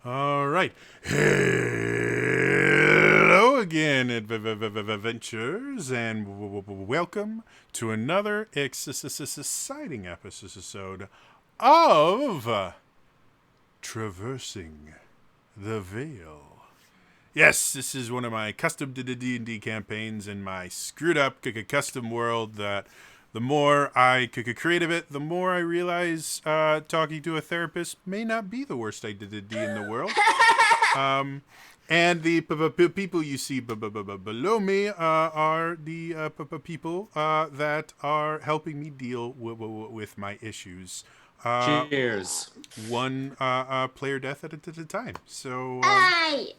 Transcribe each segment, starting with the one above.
All right. Hello again, adventurers, and welcome to another exciting episode of Traversing the Veil. Yes, this is one of my custom D&D campaigns in my screwed up custom world that the more I create of it, the more I realize talking to a therapist may not be the worst idea in the world. And the people you see below me are the people that are helping me deal with my issues. Cheers. One player death at a time. So Hey!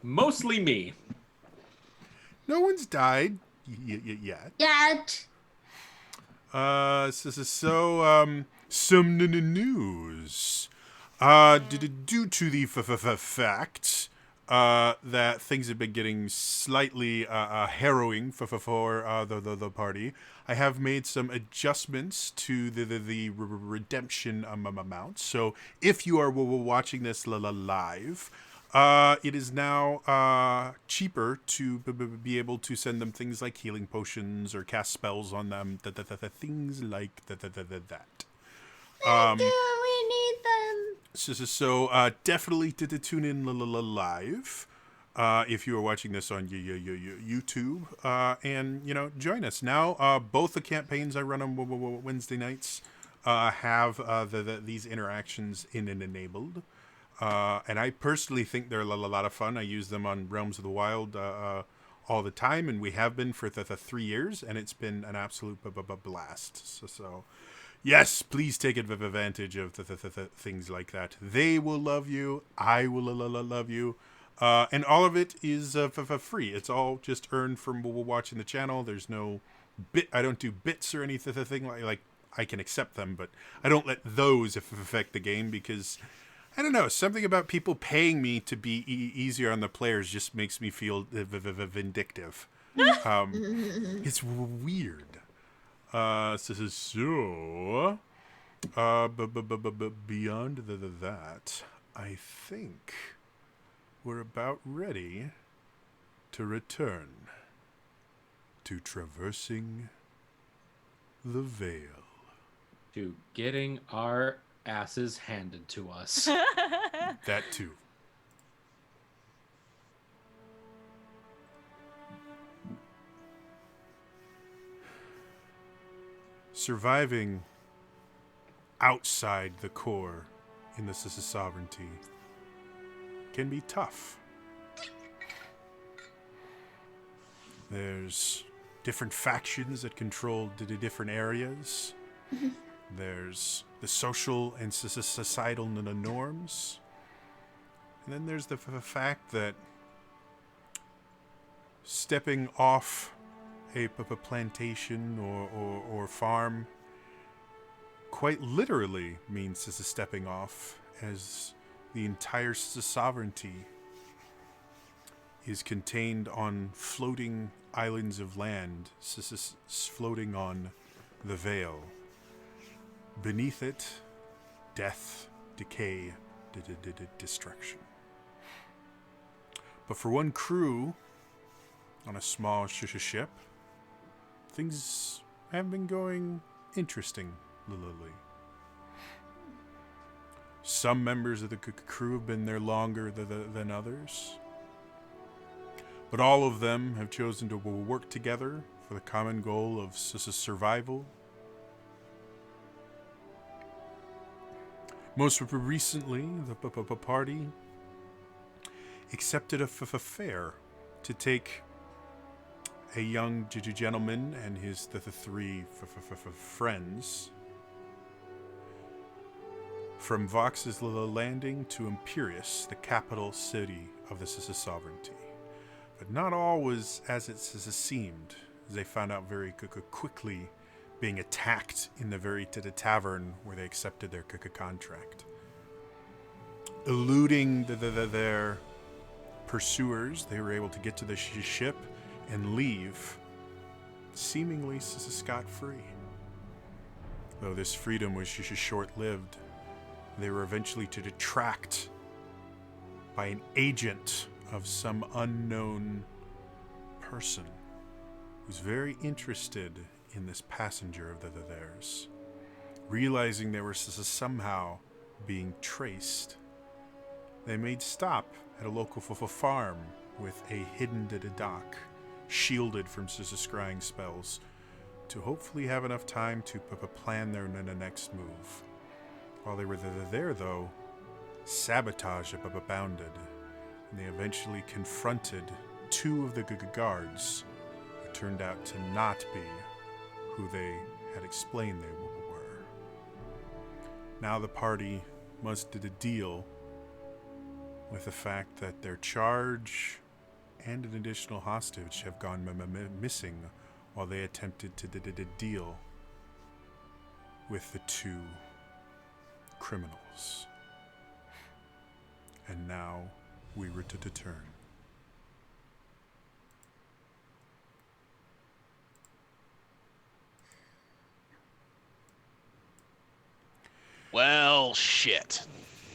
Mostly me. no one's died yet. Dad! Some news. Due to the fact that things have been getting slightly harrowing for the party, I have made some adjustments to the redemption amount. So if you are watching this live, it is now cheaper to be able to send them things like healing potions or cast spells on them, things like that. Do we need them? So definitely to tune in live if you are watching this on YouTube, and join us now. Both the campaigns I run on Wednesday nights have these interactions in and enabled. And I personally think they're a lot of fun. I use them on Realms of the Wild all the time, and we have been for the 3 years, and it's been an absolute blast. So yes, please take advantage of the things like that. They will love you. I will love you. And all of it is free. It's all just earned from watching the channel. There's no bit. I don't do bits or anything like I can accept them, but I don't let those affect the game because I don't know. Something about people paying me to be easier on the players just makes me feel vindictive. It's weird. Beyond that, I think we're about ready to return to traversing the veil. To getting our asses handed to us. That too. Surviving outside the core in the sovereignty can be tough. There's different factions that control the different areas. There's the social and societal norms. And then there's the fact that stepping off a plantation or farm quite literally means this is stepping off, as the entire sovereignty is contained on floating islands of land, floating on the veil. Beneath it, death, decay, destruction. But for one crew on a small ship, things have been going interesting lately. Some members of the crew have been there longer than others, but all of them have chosen to work together for the common goal of survival. Most recently, the party accepted a fare to take a young gentleman and his the 3 friends from Vox's landing to Imperius, the capital city of the sovereignty. But not all was as it seemed, as they found out very quickly, being attacked in the very tavern where they accepted their contract. Eluding their pursuers, they were able to get to the ship and leave, seemingly scot-free. Though this freedom was short-lived, they were eventually to detract by an agent of some unknown person who's very interested in this passenger of theirs. Realizing they were somehow being traced, they made stop at a local farm with a hidden dock, shielded from scrying spells, to hopefully have enough time to plan their next move. While they were there, though, sabotage abounded, and they eventually confronted two of the guards, who turned out to not be who they had explained they were. Now the party must deal with the fact that their charge and an additional hostage have gone missing while they attempted to deal with the two criminals. And now we were to turn. Well, shit.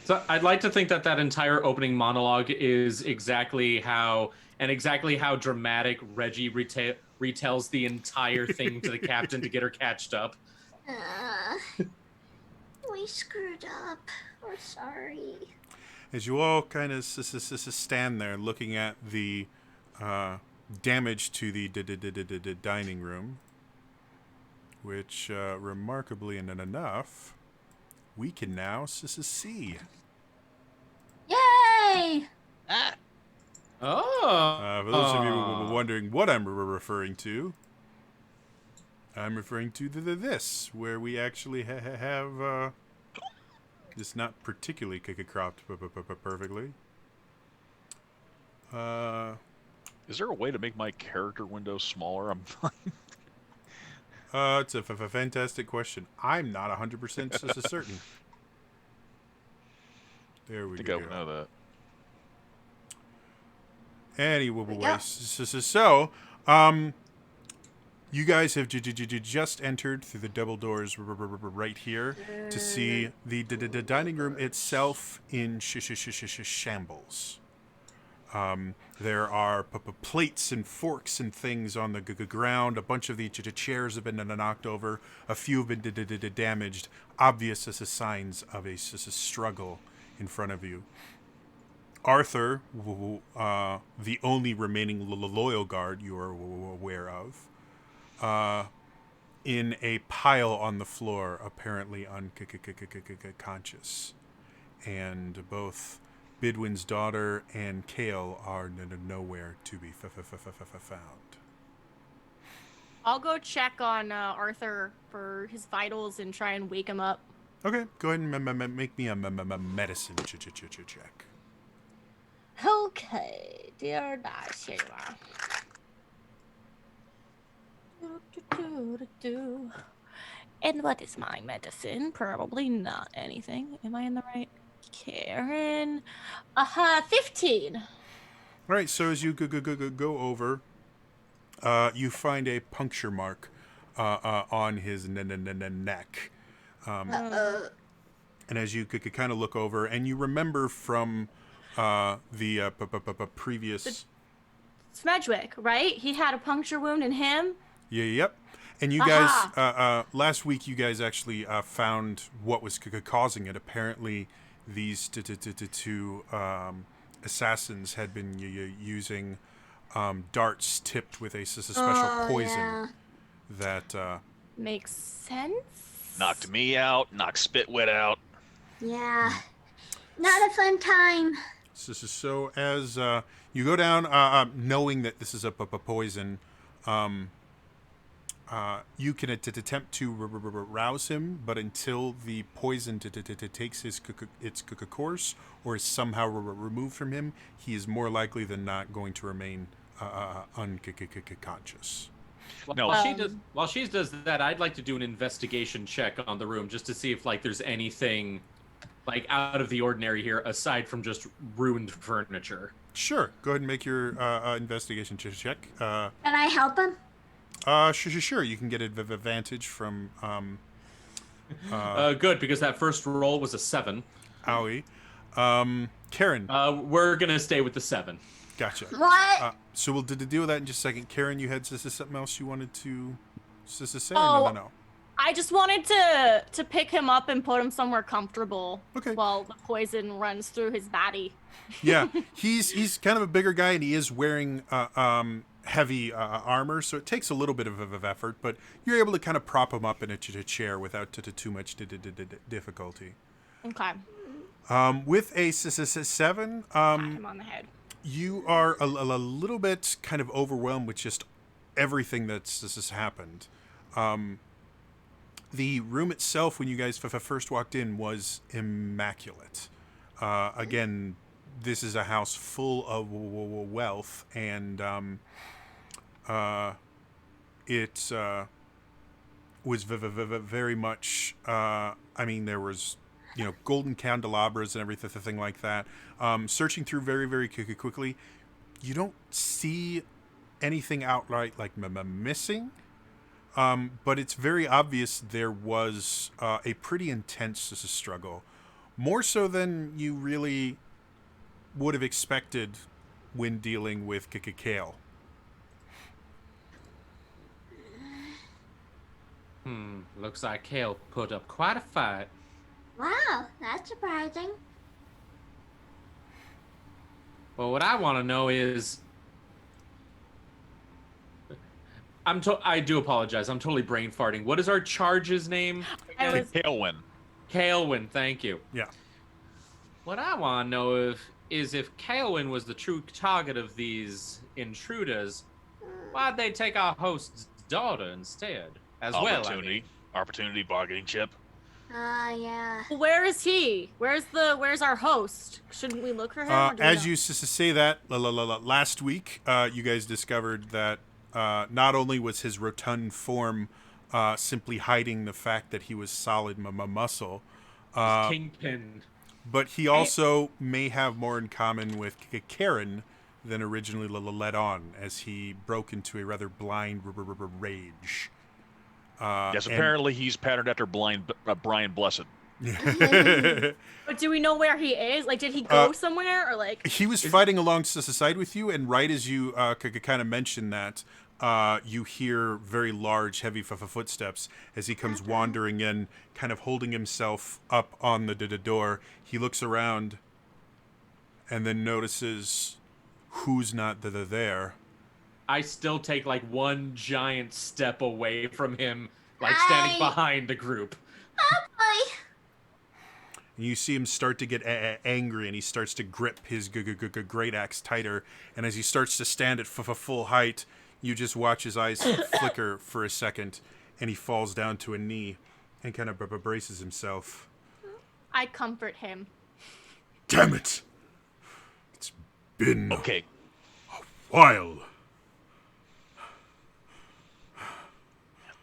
So I'd like to think that that entire opening monologue is exactly how dramatic Reggie retells the entire thing to the captain to get her catched up. We screwed up. We're sorry. As you all kind of stand there looking at the damage to the dining room, which, remarkably enough, we can now see. Yay! Ah, Oh. For those of you who were wondering what I'm referring to, I'm referring to this, where we actually have just not particularly cropped perfectly. is there a way to make my character window smaller? I'm fine. It's a fantastic question. I'm not 100% certain. There we I think go. I would know that. Anyway, you guys have just entered through the double doors right here to see the dining room itself in shambles. There are plates and forks and things on the ground. A bunch of the chairs have been knocked over. A few have been damaged. Obvious as signs of a struggle in front of you. Arthur, the only remaining loyal guard you are aware of, in a pile on the floor, apparently unconscious. And both Bidwin's daughter and Kale are nowhere to be found. I'll go check on Arthur for his vitals and try and wake him up. Okay, go ahead and make me a medicine check. Okay, dear dice, here you are. And what is my medicine? Probably not anything. Am I in the right? Karen. 15. All right, so as you go over, you find a puncture mark on his neck. And as you could kind of look over, and you remember from the previous... Smedgwick, right? He had a puncture wound in him? Yeah, yep. And you guys, last week, you guys actually found what was causing it. Apparently, these two assassins had been using darts tipped with a special poison that... Makes sense. Knocked me out, knocked Spitwit out. Yeah. Not a fun time. So as you go down, knowing that this is a poison, you can attempt to rouse him, but until the poison takes its course or is somehow removed from him, he is more likely than not going to remain unconscious. No. While she does that, I'd like to do an investigation check on the room just to see if there's anything out of the ordinary here aside from just ruined furniture. Sure. Go ahead and make your investigation check. Can I help him? Sure. You can get an advantage from... Good, because that first roll was a 7. Owie. Karen, We're gonna stay with the 7. gotcha. What? So we'll deal with that in just a second. Karen, you had something else you wanted to say? Oh. Or no. I just wanted to pick him up and put him somewhere comfortable Okay. while the poison runs through his body. Yeah, he's kind of a bigger guy, and he is wearing heavy armor, so it takes a little bit of effort, but you're able to kind of prop him up in a chair without too much difficulty. Okay. With a 7, Pat him on the head. you are a little bit kind of overwhelmed with just everything that's happened. The room itself, when you guys first walked in, was immaculate. Again, this is a house full of wealth, and it was very much. I mean, there was, golden candelabras and everything like that. Searching through very quickly, you don't see anything outright like missing. But it's very obvious there was a pretty intense struggle, more so than you really would have expected when dealing with Kale. Looks like Kale put up quite a fight. Wow, that's surprising. Well, what I want to know is... I do apologize. I'm totally brain farting. What is our charge's name? Tailwind. Kaelwyn, thank you. Yeah. What I want to know is if Kaelwyn was the true target of these intruders, why'd they take our host's daughter instead? Opportunity bargaining chip. Yeah. Where is he? Where's our host? Shouldn't we look for him? Or do we As know? you say that, last week, you guys discovered that not only was his rotund form simply hiding the fact that he was solid muscle, Kingpin. but he also may have more in common with Karen than originally led on, as he broke into a rather blind rage. Yes, apparently he's patterned after Brian Blessed. But do we know where he is? Like, did he go somewhere, or like? He was fighting alongside with you, and right as you kind of mentioned that, you hear very large, heavy footsteps as he comes wandering in, kind of holding himself up on the door. He looks around and then notices who's not there. I still take like one giant step away from him, like standing behind the group. Boy. And you see him start to get angry, and he starts to grip his great axe tighter. And as he starts to stand at full height, you just watch his eyes flicker for a second, and he falls down to a knee and kind of braces himself. I comfort him. Damn it! It's been Okay. a while.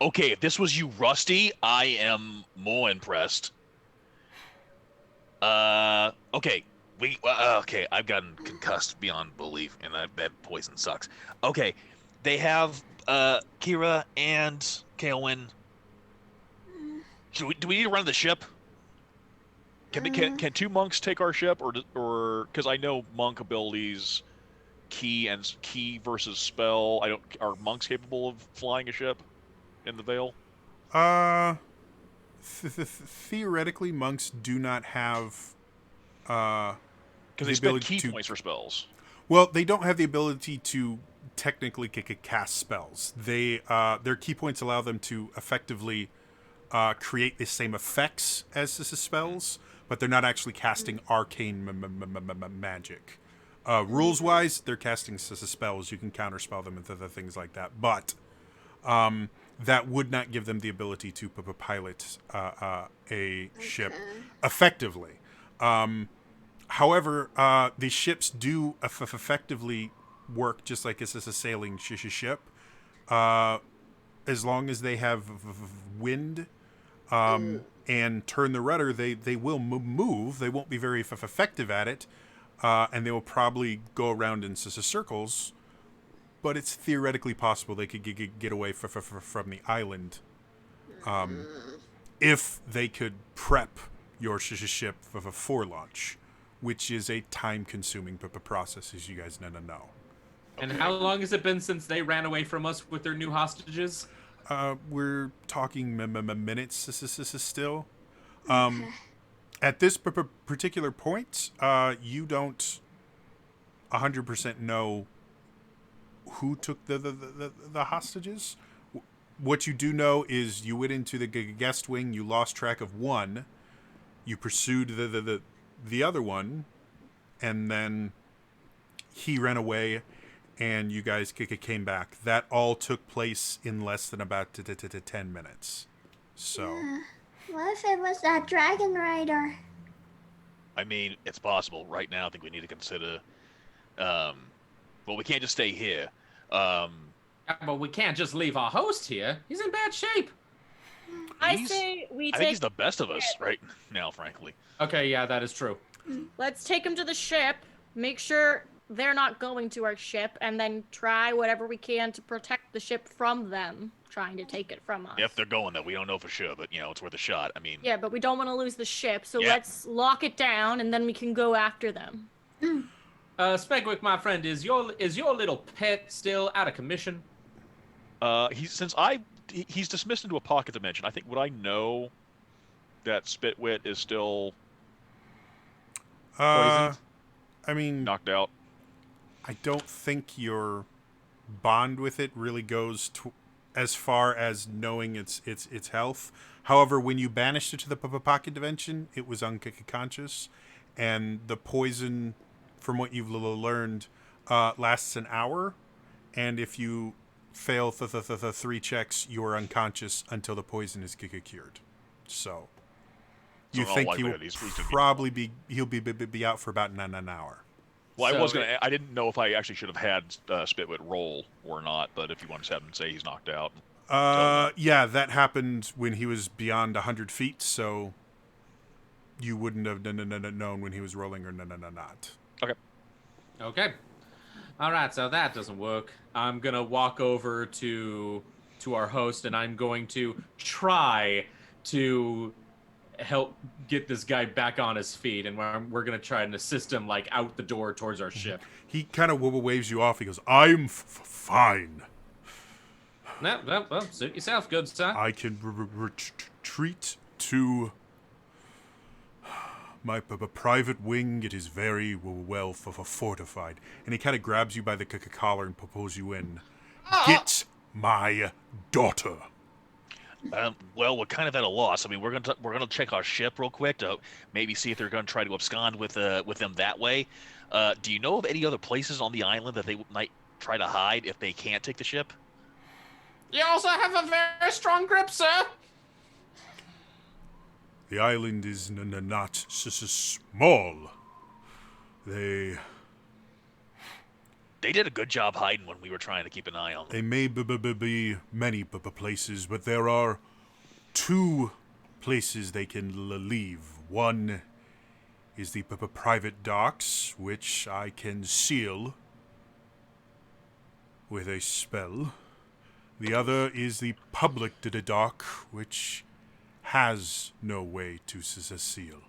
Okay, if this was you, Rusty, I am more impressed. Okay. Okay, I've gotten concussed beyond belief, and that poison sucks. Okay, they have Kira and Kaelwyn. Do we need to run the ship? Can two monks take our ship, or because I know monk abilities, key versus spell. Are monks capable of flying a ship in the Vale? Theoretically, monks do not have because they spend key points for spells. Well, they don't have the ability to technically cast spells. Their key points allow them to effectively create the same effects as the spells, but they're not actually casting arcane magic. Rules-wise, they're casting spells. You can counterspell them and things like that, but that would not give them the ability to pilot a ship effectively. However, the ships do effectively work just like it's a sailing ship. As long as they have wind and turn the rudder, they will move. They won't be very effective at it, and they will probably go around in circles. But it's theoretically possible they could get away from the island if they could prep your ship for launch, which is a time-consuming process, as you guys know. And how long has it been since they ran away from us with their new hostages? We're talking minutes still. Okay. At this particular point, you don't 100% know who took the hostages. What you do know is you went into the guest wing, you lost track of one, you pursued the other one, and then he ran away, and you guys came back. That all took place in less than about 10 minutes. So, What if it was that dragon rider? I mean, it's possible. Right now, I think we need to consider. Well, we can't just stay here. But we can't just leave our host here. He's in bad shape. I He's- say we I think take. he's the best of us right now, frankly. Okay, yeah, that is true. Let's take him to the ship. Make sure they're not going to our ship, and then try whatever we can to protect the ship from them trying to take it from us. If they're going there, we don't know for sure, but it's worth a shot. I mean, Yeah, but we don't want to lose the ship, so Yeah. let's lock it down, and then we can go after them. Spegwick, my friend, is your little pet still out of commission? he's dismissed into a pocket dimension. I think would I know that Spitwit is still Poisoned? I mean, knocked out? I don't think your bond with it really goes as far as knowing its health. However, when you banished it to the pocket dimension, it was unconscious, and the poison, from what you've learned, lasts an hour, and if you fail the 3 checks, you're unconscious until the poison is cured. So you in all think he will likelihood, he's gonna be- probably be out for about an hour. Well, So I didn't know if I actually should have had Spitwit roll or not, but if you want to have him say he's knocked out. Yeah, that happened when he was beyond 100 feet, so you wouldn't have known when he was rolling or not. Okay. All right, so that doesn't work. I'm going to walk over to our host, and I'm going to try to help get this guy back on his feet, and we're going to try and assist him, like, out the door towards our ship. He kind of waves you off. He goes, I'm fine. No, well, suit yourself, good sir. I can retreat to my private wing. It is very well fortified. And he kind of grabs you by the collar and pulls you in. Get my daughter. Well, we're kind of at a loss. I mean, we're gonna check our ship real quick to maybe see if they're gonna try to abscond with them that way. Do you know of any other places on the island that they might try to hide if they can't take the ship? You also have a very strong grip, sir. The island is not small. They They did a good job hiding when we were trying to keep an eye on them. They may be many places, but there are 2 places they can leave. One is the private docks, which I can seal with a spell. The other is the public dock, which has no way to seal.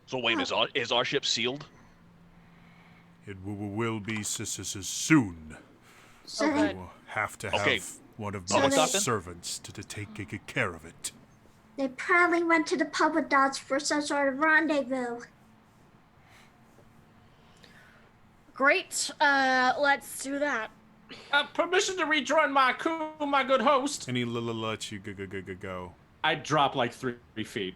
So wait, is our ship sealed? It will be soon. So Okay. they, You will have to have Okay. one of So my they- servants to take care of it. they probably went to the public dots for some sort of rendezvous. Great. Let's do that. Permission to rejoin my crew, my good host. And he lets you go. I drop like 3 feet.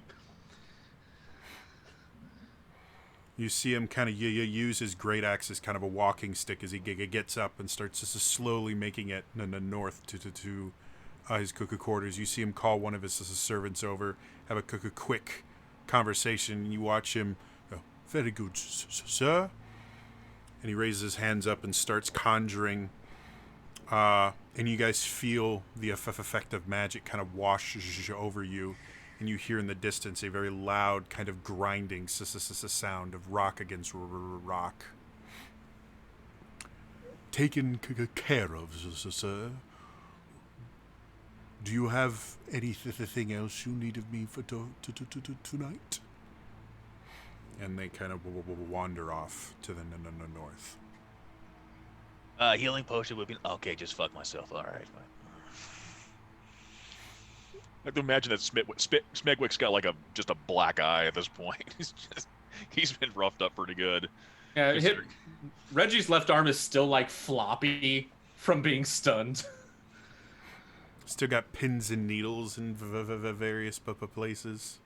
You see him kind of use his great axe as kind of a walking stick as he gets up and starts just slowly making it north to his quarters. You see him call one of his servants over, have a quick conversation. You watch him go, very good, sir. And he raises his hands up and starts conjuring. And you guys feel the effect of magic kind of wash over you. And you hear in the distance a very loud kind of grinding sound of rock against rock. Taken care of, sir. Do you have anything else you need of me for tonight? and they kind of wander off to the north. Healing potion would be okay. Just fuck myself. All right. Fine. I can imagine that Smegwick's got like just a black eye at this point. He's been roughed up pretty good. Yeah, Reggie's left arm is still like floppy from being stunned. Still got pins and needles in various places.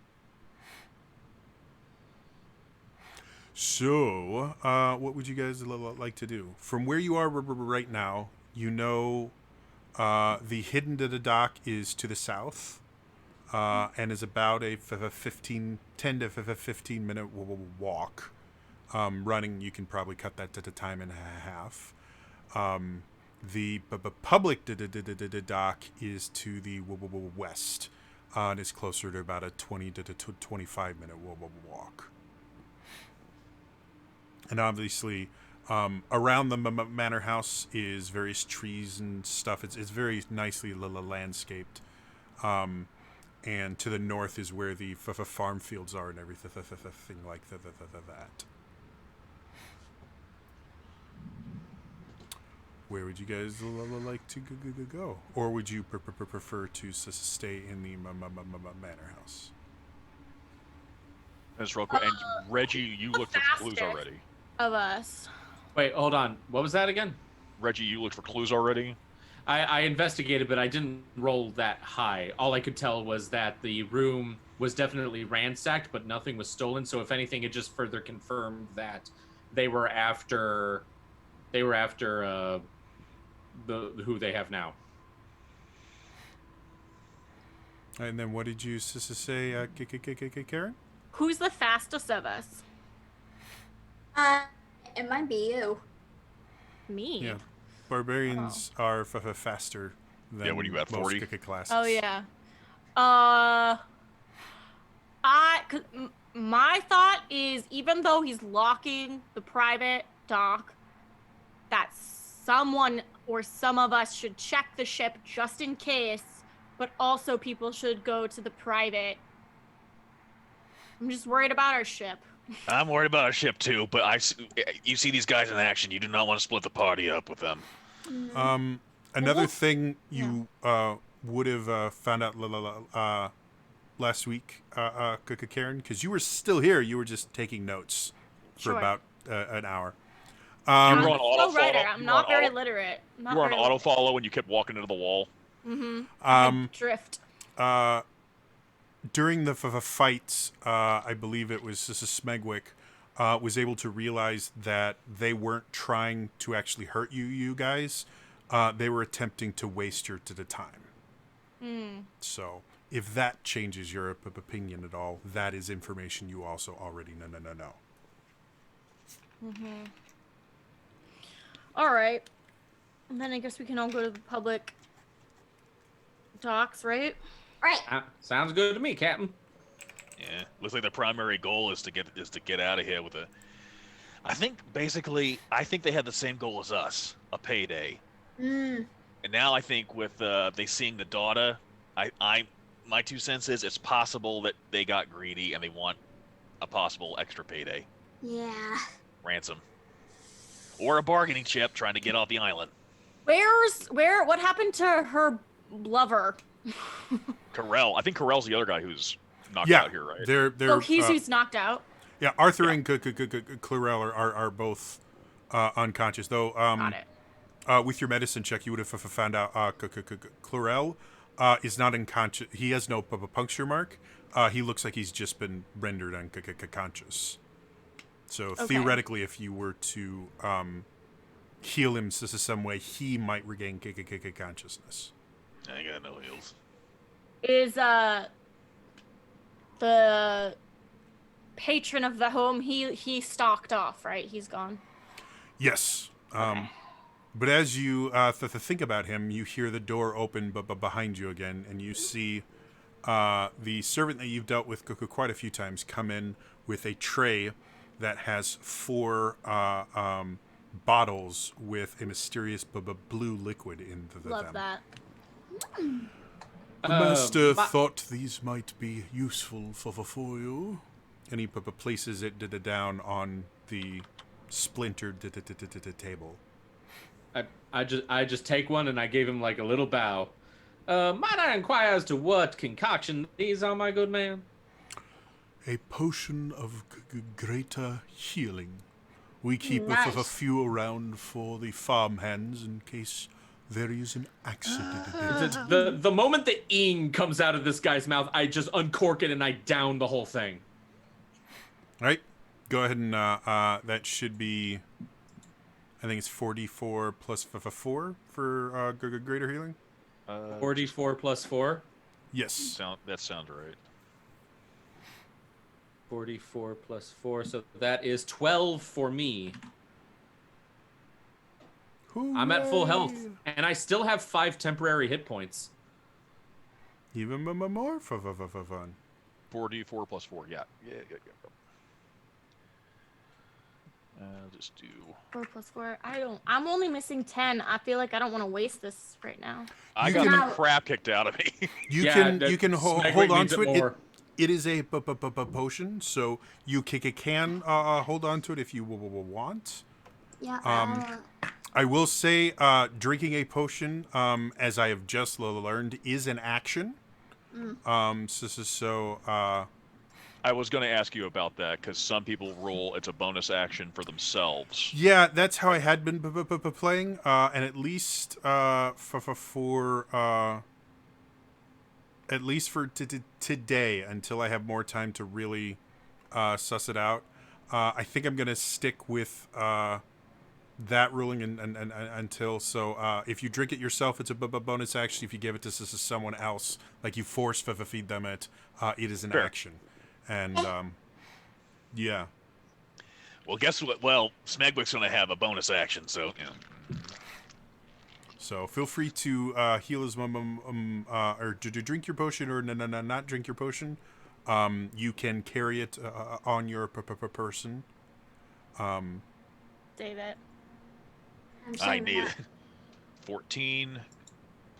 So, what would you guys like to do? From where you are right now, you know the hidden dock is to the south and is about a 10 to 15 minute walk. Running, you can probably cut that to time and a half. The public dock is to the west and is closer to about a 20 to 25 minute walk. And obviously, around the manor house is various trees and stuff. It's very nicely landscaped. And to the north is where the farm fields are and everything like that. Where would you guys like to go? Or would you prefer to stay in the manor house? Just real quick, and Reggie, you looked for clues fastest. already. Of us. Wait, hold on. What was that again? Reggie, you looked for clues already. I investigated, but I didn't roll that high. All I could tell was that the room was definitely ransacked, but nothing was stolen. So if anything, it just further confirmed that they were after the who they have now. And then what did you say, Karen? Who's the fastest of us? It might be you. Me. Yeah. Barbarians are faster than what are you at, most 40? classes. Oh yeah. My thought is, even though he's locking the private dock, that someone or some of us should check the ship just in case, but also people should go to the private. I'm just worried about our ship. I'm worried about our ship too, but you see these guys in action. You do not want to split the party up with them. Another thing you would have found out last week, Karen, because you were still here. You were just taking notes for Sure. about an hour. You I'm were on a auto slow writer. follow. I'm not very literate. You were on auto follow when you kept walking into the wall. Drift. During the fights, I believe it was Smegwick was able to realize that they weren't trying to actually hurt you guys. They were attempting to waste your time. So if that changes your opinion at all, that is information you also already know. All right. And then I guess we can all go to the public docks, right? Right. Sounds good to me, Captain. Yeah, looks like the primary goal is to get out of here with a. I think they had the same goal as us, a payday. And now I think with they seeing the daughter, my 2 cents is it's possible that they got greedy and they want a possible extra payday, Yeah. ransom, or a bargaining chip trying to get off the island. What happened to her lover? Carell, I think Carell's the other guy who's knocked Yeah, out here, right? they're He's who's knocked out. yeah. Arthur and Clarell are both unconscious, though. Got it. With your medicine check, you would have found out Clarell is not unconscious. He has no puncture mark. He looks like he's just been rendered unconscious. So theoretically, if you were to heal him some way, he might regain consciousness. I got no heals. Is the patron of the home, he stalked off, right? He's gone. Yes. Okay. But as you think about him, you hear the door open behind you again, and you see the servant that you've dealt with quite a few times come in with a tray that has 4 bottles with a mysterious blue liquid in them. Love that. The master thought these might be useful for you. And he places it down on the splintered table. I just take one and I gave him like a little bow. Might I inquire as to what concoction these are, my good man? A potion of greater healing. We keep a Nice. few around for the farmhands in case there is an accident. The moment the ing comes out of this guy's mouth, I just uncork it and I down the whole thing. All right, go ahead and that should be, I think it's 44 plus 4 for greater healing. 44 plus 4. Yes. That sounds right. 44 plus 4, so that is 12 for me. I'm at full health, and I still have 5 temporary hit points. Even more fun. 44 plus 4, yeah. I'll just do... 4 plus 4. I'm only missing 10. I feel like I don't want to waste this right now. I You got can- the crap kicked out of me. You Yeah, can hold Smegwing on needs to it. more. It is a potion, so you can hold on to it if you want. Yeah. I will say, drinking a potion, as I have just learned, is an action. So I was going to ask you about that, because some people roll it's a bonus action for themselves. yeah, that's how I had been playing, and at least for today, until I have more time to really suss it out. I think I'm gonna stick with that ruling and until so. If you drink it yourself, it's a bonus action. If you give it to someone else, like you force feed them it, it is an Sure. action. And yeah. Well, guess what? Well, Smegwick's going to have a bonus action, so, So feel free to heal as or to drink your potion, or not drink your potion. You can carry it on your person. Save it. I need it. 14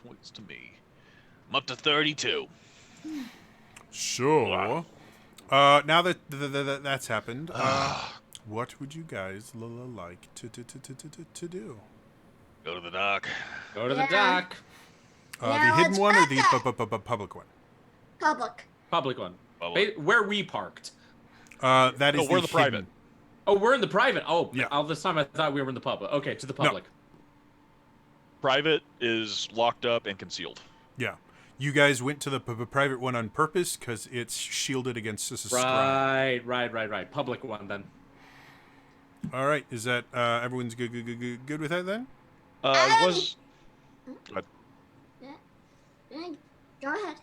points to me. I'm up to 32. Sure. Wow. Now that that's happened, what would you guys like to do? Go to the dock. Go to the Yeah. dock. Yeah, The hidden let's one or back the public one? Public. Public one. Public. Where we parked. That is No, we're the private. hidden. Oh, we're in the private. Oh, Yeah. all this time I thought we were in the public. Okay, to the public. Private is locked up and concealed. Yeah. You guys went to the private one on purpose because it's shielded against this scry. Right. Public one then. All right. Is that everyone's good with that then? It was... Go ahead.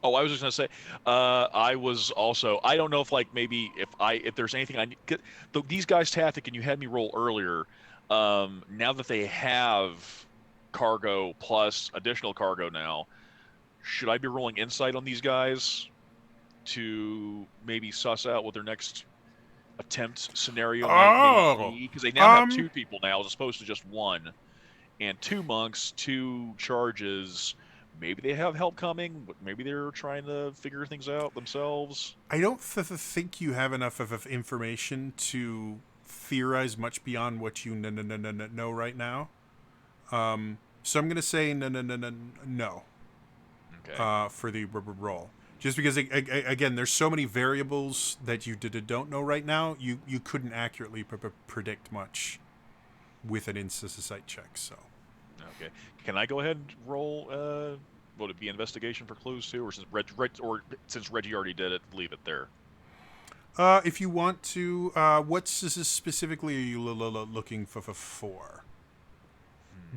Oh, I was just gonna say, I was also. I don't know if maybe if there's anything I need. These guys tactic, and you had me roll earlier. Now that they have cargo plus additional cargo now, should I be rolling insight on these guys to maybe suss out what their next attempt scenario might be? Because they now have 2 people now as opposed to just 1, and 2 monks, 2 charges. Maybe they have help coming, but maybe they're trying to figure things out themselves. I don't think you have enough of information to theorize much beyond what you know right now. So I'm going to say no. Okay. For the roll. Just because, again, there's so many variables that you don't know right now, you couldn't accurately predict much with an insight check, so... Okay. Can I go ahead and roll? Would it be investigation for clues too, or since Reggie already did it, leave it there? If you want to, what specifically are you looking for?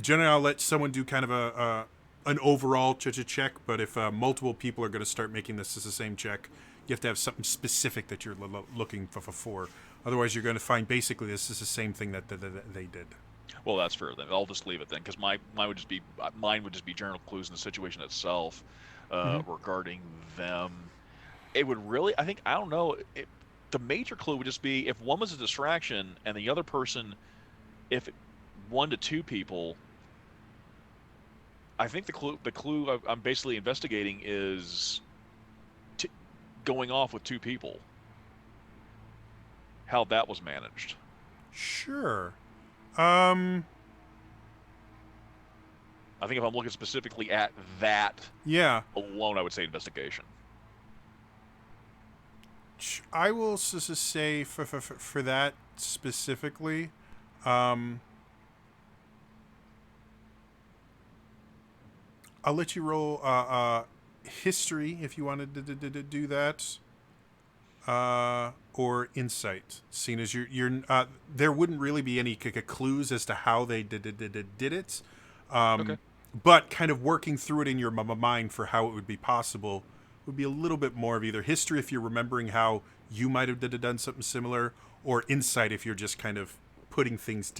Generally, I'll let someone do kind of an overall check, but if multiple people are going to start making this as the same check, you have to have something specific that you're looking for. Otherwise, you're going to find basically this is the same thing that they did. Well, that's fair then. I'll just leave it then, because mine would just be general clues in the situation itself regarding them. It would really, I don't know. The major clue would just be if one was a distraction and the other person, if 1 to 2 people. I think the clue I'm basically investigating is going off with 2 people. how that was managed. Sure. I think if I'm looking specifically at that Yeah. alone, I would say investigation. I will say for that specifically, I'll let you roll history if you wanted to do that, or insight. Seeing as you're there wouldn't really be any clues as to how they did it, Okay. but kind of working through it in your mind for how it would be possible would be a little bit more of either history if you're remembering how you might have done something similar, or insight if you're just kind of putting things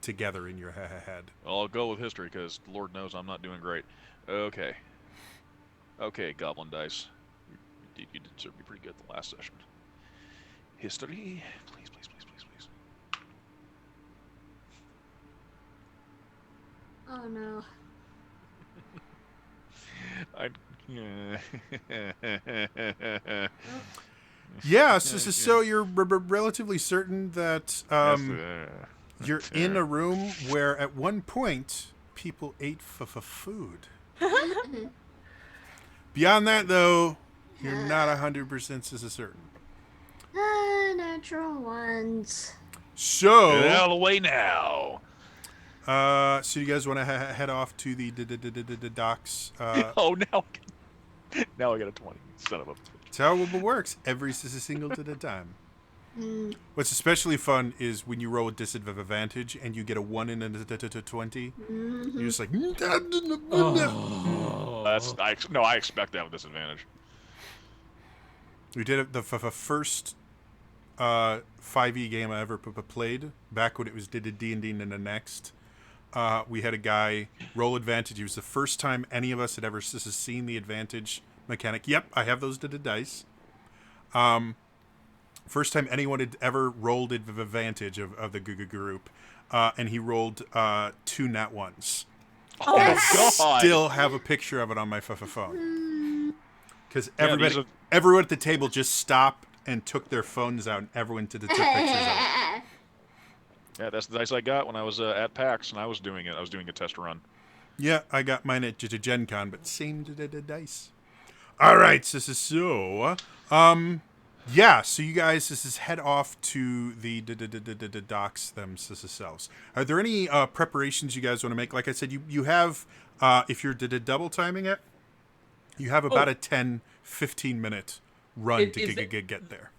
together in your head. Well, I'll go with history because Lord knows I'm not doing great. Okay. Okay, Goblin Dice. You did serve me pretty good the last session. History. Please, please, please, please, please. Oh no. Yeah, so you're relatively certain that you're in a room where at one point people ate food. Beyond that, though, you're not 100% certain. Natural ones. So, Get out of the way now. so you guys want to head off to the docks? Oh, now I got a 20. Son of a. That's how it works. Every single time. What's especially fun is when you roll a disadvantage and you get a 1 in a 20. You're just like, I expect to have a disadvantage. we did it the first 5e game I ever played back when it was did D&D and then the next. We had a guy roll advantage. It was the first time any of us had ever seen the advantage mechanic. Yep, I have those dice. First time anyone had ever rolled advantage of the group, and he rolled 2 nat ones. Oh my god! Still have a picture of it on my phone. Because everyone at the table just stopped and took their phones out, and everyone took pictures of it. Yeah, that's the dice I got when I was at PAX, and I was doing it. I was doing a test run. Yeah, I got mine at Gen Con, but same dice. All right, yeah, so you guys head off to the docks themselves. Are there any preparations you guys want to make? Like I said, you have, if you're double timing it, you have about a 10-15 minute run to get there.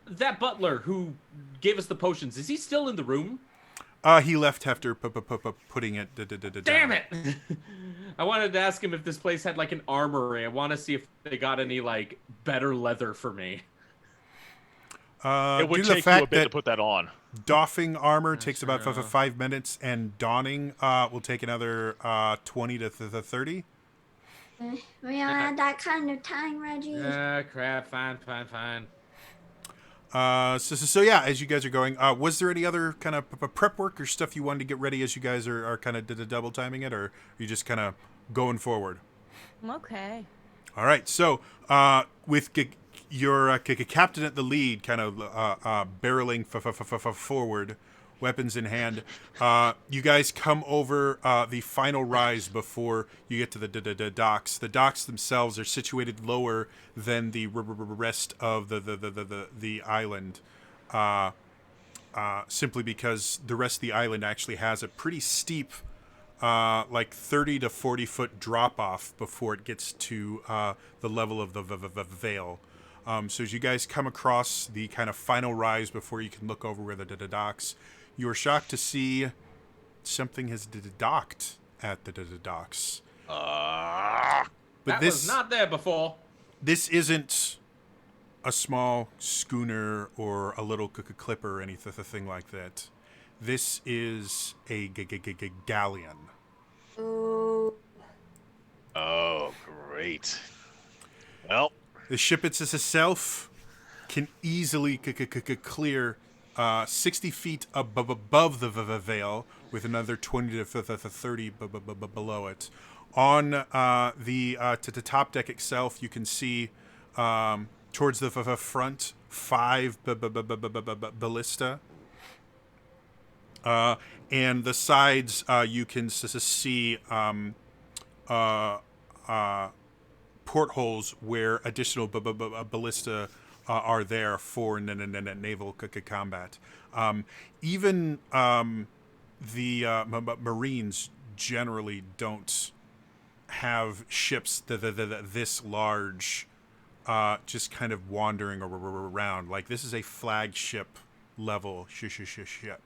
That butler who gave us the potions, is he still in the room? He left after putting it down. Damn it! I wanted to ask him if this place had like an armory. I want to see if they got any like better leather for me. It would take you a bit to put that on. Doffing armor takes about 5 minutes, and donning will take another 20 to 30. We are at that kind of time, Reggie. Crap. Fine. So yeah, as you guys are going, was there any other kind of prep work or stuff you wanted to get ready as you guys are kind of double timing it, or are you just kind of going forward? Okay. All right. So with your captain at the lead, kind of barreling forward, weapons in hand, you guys come over the final rise before you get to the docks. The docks themselves are situated lower than the rest of the island, simply because the rest of the island actually has a pretty steep, like 30 to 40 foot drop off before it gets to the level of the Vale. So as you guys come across the kind of final rise before you can look over where the docks, you are shocked to see something has docked at the docks. But that was not there before. This isn't a small schooner or a little clipper or anything like that. This is a galleon. Oh. Oh, great. Well, the ship itself can easily clear 60 feet above the Vale, with another 20 to 30 below it. On the top deck itself, you can see towards the front 5 ballista. And the sides, you can see portholes where additional ballista are there for naval combat. Even the Marines generally don't have ships this large, just kind of wandering around. Like, this is a flagship level ship.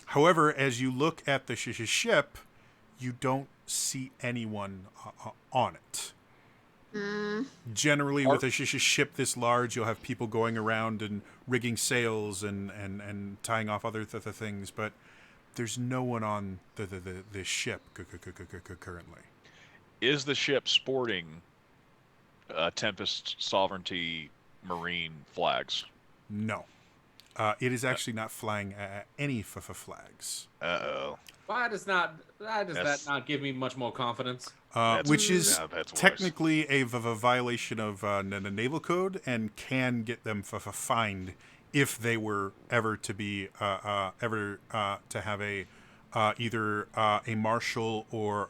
However, as you look at the ship, you don't see anyone on it. Generally, with a ship this large, you'll have people going around and rigging sails and tying off other things, but there's no one on the ship currently. Is the ship sporting Tempest Sovereignty Marine flags? No. It is actually not flying any flags. Uh-oh. Why does that not give me much more confidence? Which is that's technically a violation of naval code and can get them fined if they were ever to be to have a either a marshal or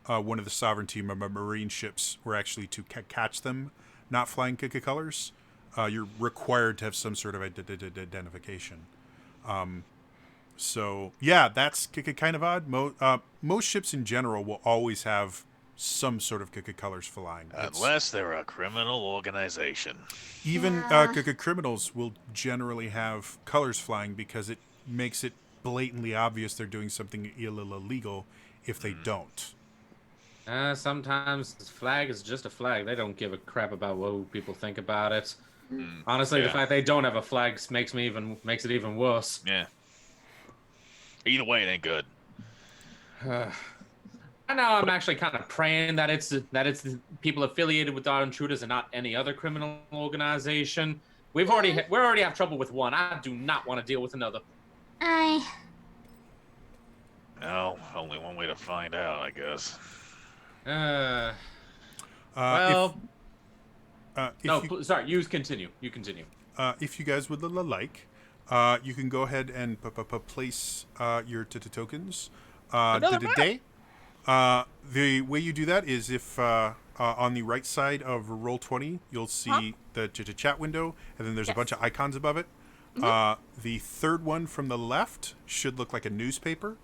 one of the sovereignty marine ships were actually to catch them not flying colors. You're required to have some sort of identification. So, yeah, that's kind of odd. Most ships in general will always have some sort of colors flying. Unless they're a criminal organization. Even criminals will generally have colors flying because it makes it blatantly obvious they're doing something illegal if they don't. Sometimes the flag is just a flag. They don't give a crap about what people think about it. Honestly, the fact they don't have a flag makes it even worse. Yeah. Either way, it ain't good. I know I'm actually kind of praying that it's the people affiliated with Dark Intruders and not any other criminal organization. We already have trouble with one. I do not want to deal with another. No, only one way to find out, I guess. Sorry. You continue. You continue. If you guys would like, you can go ahead and place your tokens today. The way you do that is if on the right side of Roll20, you'll see the chat window, and then there's a bunch of icons above it. The third one from the left should look like a newspaper.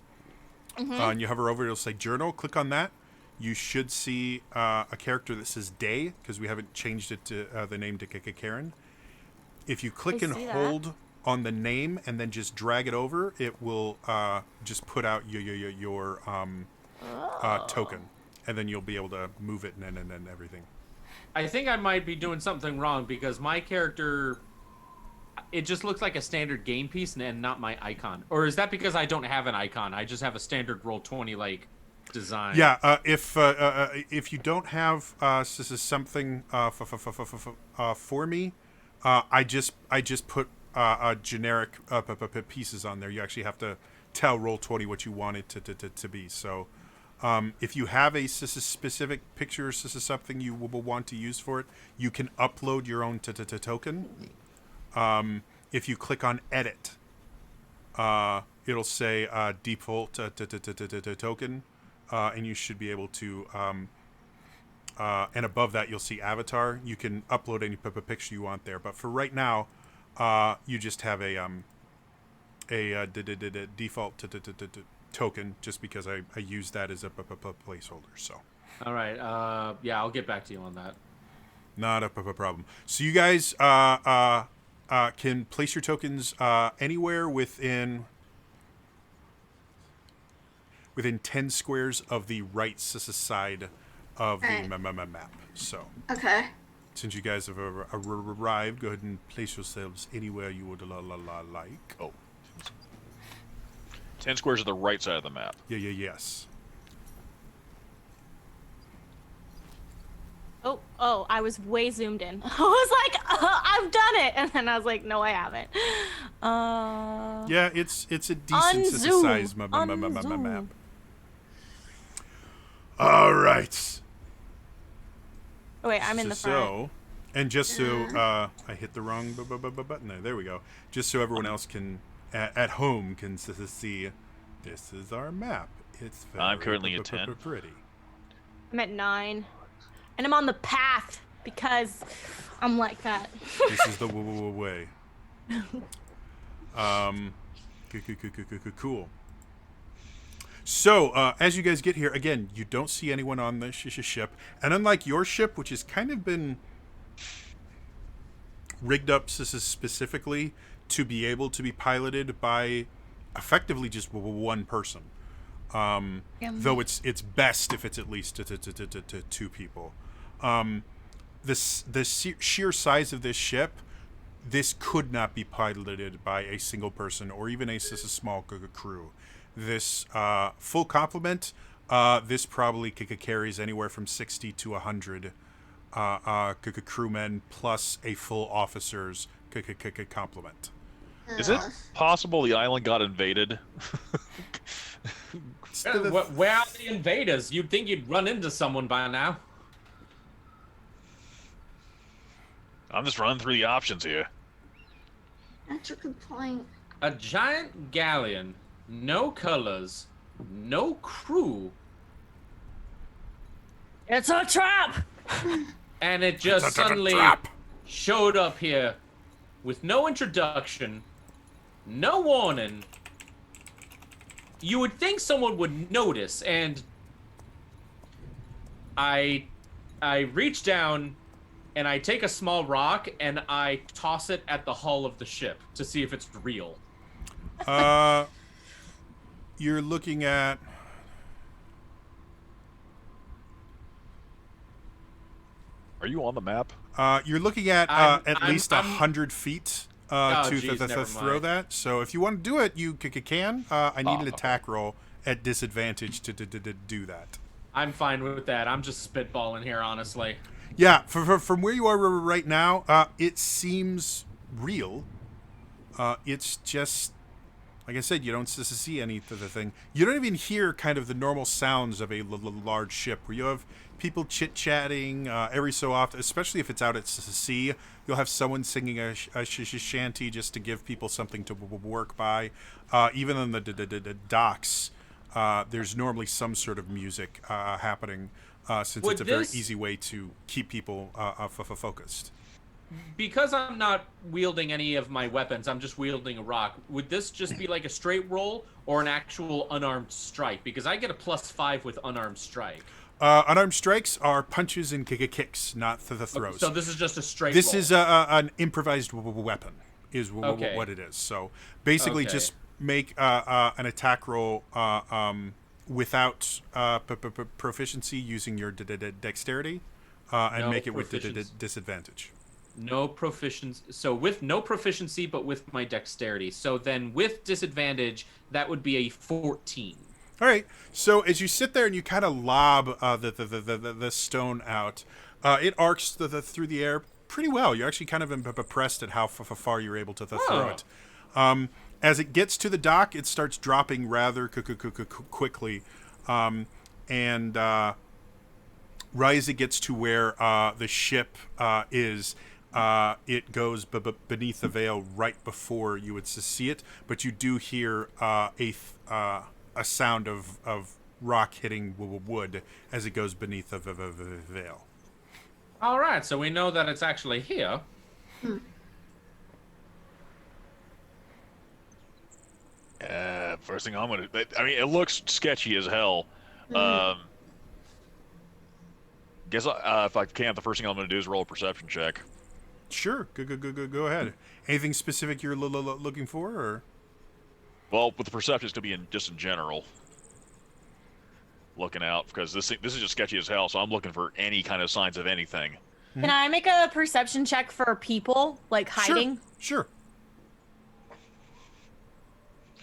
And you hover over it, it'll say journal. Click on that. You should see a character that says day, because we haven't changed it to the name to Karen. If you click and hold on the name and then just drag it over, it will just put out your token, and then you'll be able to move it and everything. I think I might be doing something wrong because my character, it just looks like a standard game piece and not my icon. Or is that because I don't have an icon? I just have a standard Roll20 like design. Yeah, if you don't have something for me, I just put generic pieces on there. You actually have to tell Roll20 what you want it to be. So if you have a specific picture or something you will want to use for it, you can upload your own token. If you click on edit, it'll say default token, and you should be able to and above that you'll see avatar. You can upload any picture you want there, but for right now you just have a default token, just because I use that as a placeholder. So all right, I'll get back to you on that. Not a problem. So you guys can place your tokens anywhere within 10 squares of the right side of the map. So Okay. since you guys have arrived, go ahead and place yourselves anywhere you would like. Oh. 10 squares of the right side of the map. Yes. Oh, I was way zoomed in. I was like, I've done it. And then I was like, no, I haven't. Yeah, it's a decent size map. All right. Oh, wait, I'm in the front. So, And just so I hit the wrong button there. There we go. Just so everyone else can at home can see. This is our map. It's very I'm currently at 10. pretty. I'm at 9. And I'm on the path because I'm like that. This is the way. Cool. So, as you guys get here, again, you don't see anyone on the ship. And unlike your ship, which has kind of been rigged up specifically to be able to be piloted by effectively just one person. Though it's best if it's at least to 2 people. The sheer size of this ship, this could not be piloted by a single person or even a small crew. This full complement, this probably carries anywhere from 60 to 100 crewmen plus a full officer's complement. Is it possible the island got invaded? Where are the invaders? You'd think you'd run into someone by now. I'm just running through the options here. That's a good point. A giant galleon, no colors, no crew, It's a trap! and it just suddenly Trap. showed up here with no introduction, no warning. You would think someone would notice, and I reach down and I take a small rock and I toss it at the hull of the ship to see if it's real. You're looking at. Are you on the map? You're looking at at least 100 feet to throw that. So if you want to do it, you can. I need an attack roll at disadvantage to do that. I'm fine with that. I'm just spitballing here, honestly. Yeah, from where you are right now, it seems real. It's just, like I said, you don't see any of the thing. You don't even hear kind of the normal sounds of a large ship where you have people chit-chatting every so often, especially if it's out at sea. You'll have someone singing a shanty just to give people something to work by. Even on the docks, there's normally some sort of music happening since it's a very easy way to keep people focused. Because I'm not wielding any of my weapons, I'm just wielding a rock. Would this just be like a straight roll or an actual unarmed strike? Because I get a +5 with unarmed strike. Unarmed strikes are punches and kicks, not the throws. Okay, so this is just a straight This roll. is an improvised weapon, is what it is. So basically just make an attack roll without proficiency using your dexterity and make it with disadvantage. No proficiency. So with no proficiency, but with my dexterity. So then with disadvantage, that would be a 14. All right. So as you sit there and you kind of lob the stone out, it arcs through the air pretty well. You're actually kind of impressed at how far you're able to throw it. As it gets to the dock, it starts dropping rather quickly, and right as it gets to where the ship is. It goes beneath the veil right before you would see it, but you do hear a sound of rock hitting wood as it goes beneath the veil. All right, so we know that it's actually here. First thing I'm gonna. I mean, it looks sketchy as hell. Guess if I can, the first thing I'm gonna do is roll a perception check. Sure, go ahead. Anything specific you're looking for, or? Well, with the perception, it's gonna be just in general. Looking out, because this is just sketchy as hell. So I'm looking for any kind of signs of anything. Can I make a perception check for people, like hiding? Sure.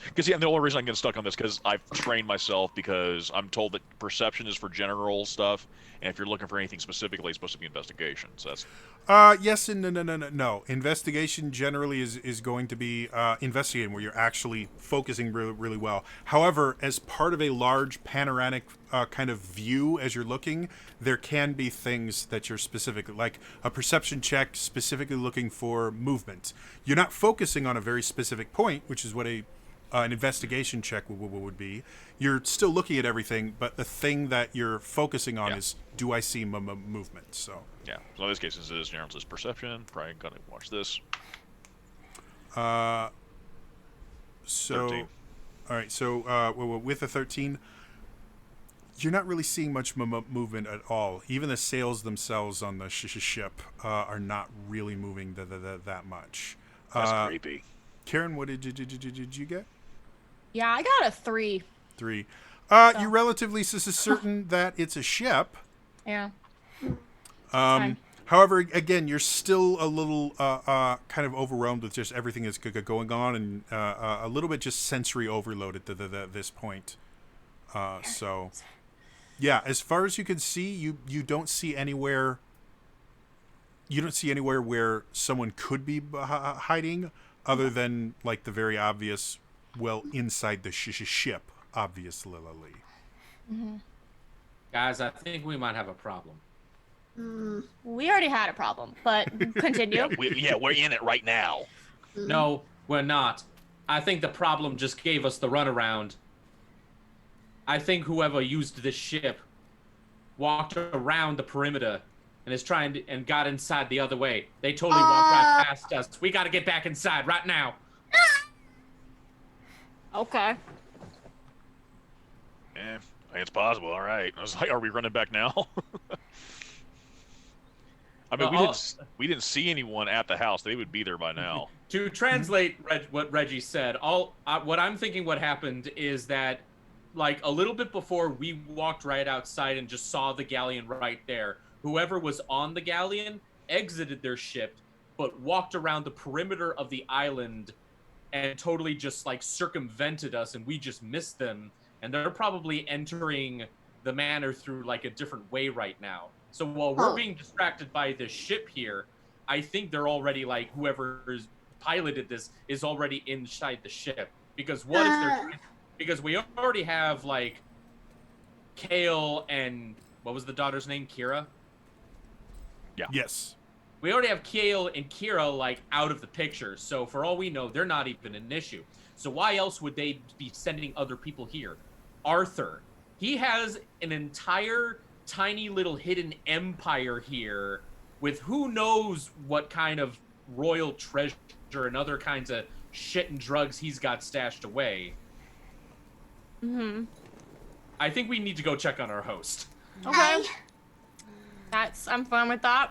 Because the only reason I'm getting stuck on this because I've trained myself because I'm told that perception is for general stuff, and if you're looking for anything specifically, it's supposed to be investigation. So that's Yes and no. Investigation generally is going to be investigating, where you're actually focusing really, really well. However, as part of a large panoramic kind of view as you're looking, there can be things that you're specific, like a perception check specifically looking for movement. You're not focusing on a very specific point, which is what an investigation check would be. You're still looking at everything, but the thing that you're focusing on is, do I see movement? So yeah. So in this case, it is general perception. Probably gonna watch this. So 13. All right. So with the 13, you're not really seeing much movement at all. Even the sails themselves on the ship are not really moving that much. That's creepy. Karen, what did you get? Yeah, I got a 3. 3. You're relatively certain that it's a ship. Yeah. However, again, you're still a little kind of overwhelmed with just everything that's going on, and a little bit just sensory overloaded at this point. So, yeah, as far as you can see, you don't see anywhere. You don't see anywhere where someone could be hiding, other than like the very obvious, well, inside the ship, obviously. Mm-hmm. Guys, I think we might have a problem. We already had a problem, but continue. We're in it right now. No, we're not. I think the problem just gave us the runaround. I think whoever used this ship walked around the perimeter and is trying to, and got inside the other way. They totally walked right past us. We got to get back inside right now. Okay. Yeah, I think it's possible. All right. I was like, are we running back now? I mean, we didn't see anyone at the house. They would be there by now. To translate what Reggie said, what I'm thinking what happened is that, like, a little bit before we walked right outside and just saw the galleon right there, whoever was on the galleon exited their ship, but walked around the perimeter of the island and totally just, like, circumvented us, and we just missed them. And they're probably entering the manor through, like, a different way right now. So while we're being distracted by this ship here, I think they're already, like, whoever's piloted this is already inside the ship. Because what if they're... Because we already have, like, Kale and... What was the daughter's name? Kira? Yeah. Yes. We already have Kale and Kira, like, out of the picture. So for all we know, they're not even an issue. So why else would they be sending other people here? Arthur. He has an entire tiny little hidden empire here with who knows what kind of royal treasure and other kinds of shit and drugs he's got stashed away. Mm-hmm. I think we need to go check on our host. Okay. I'm fine with that.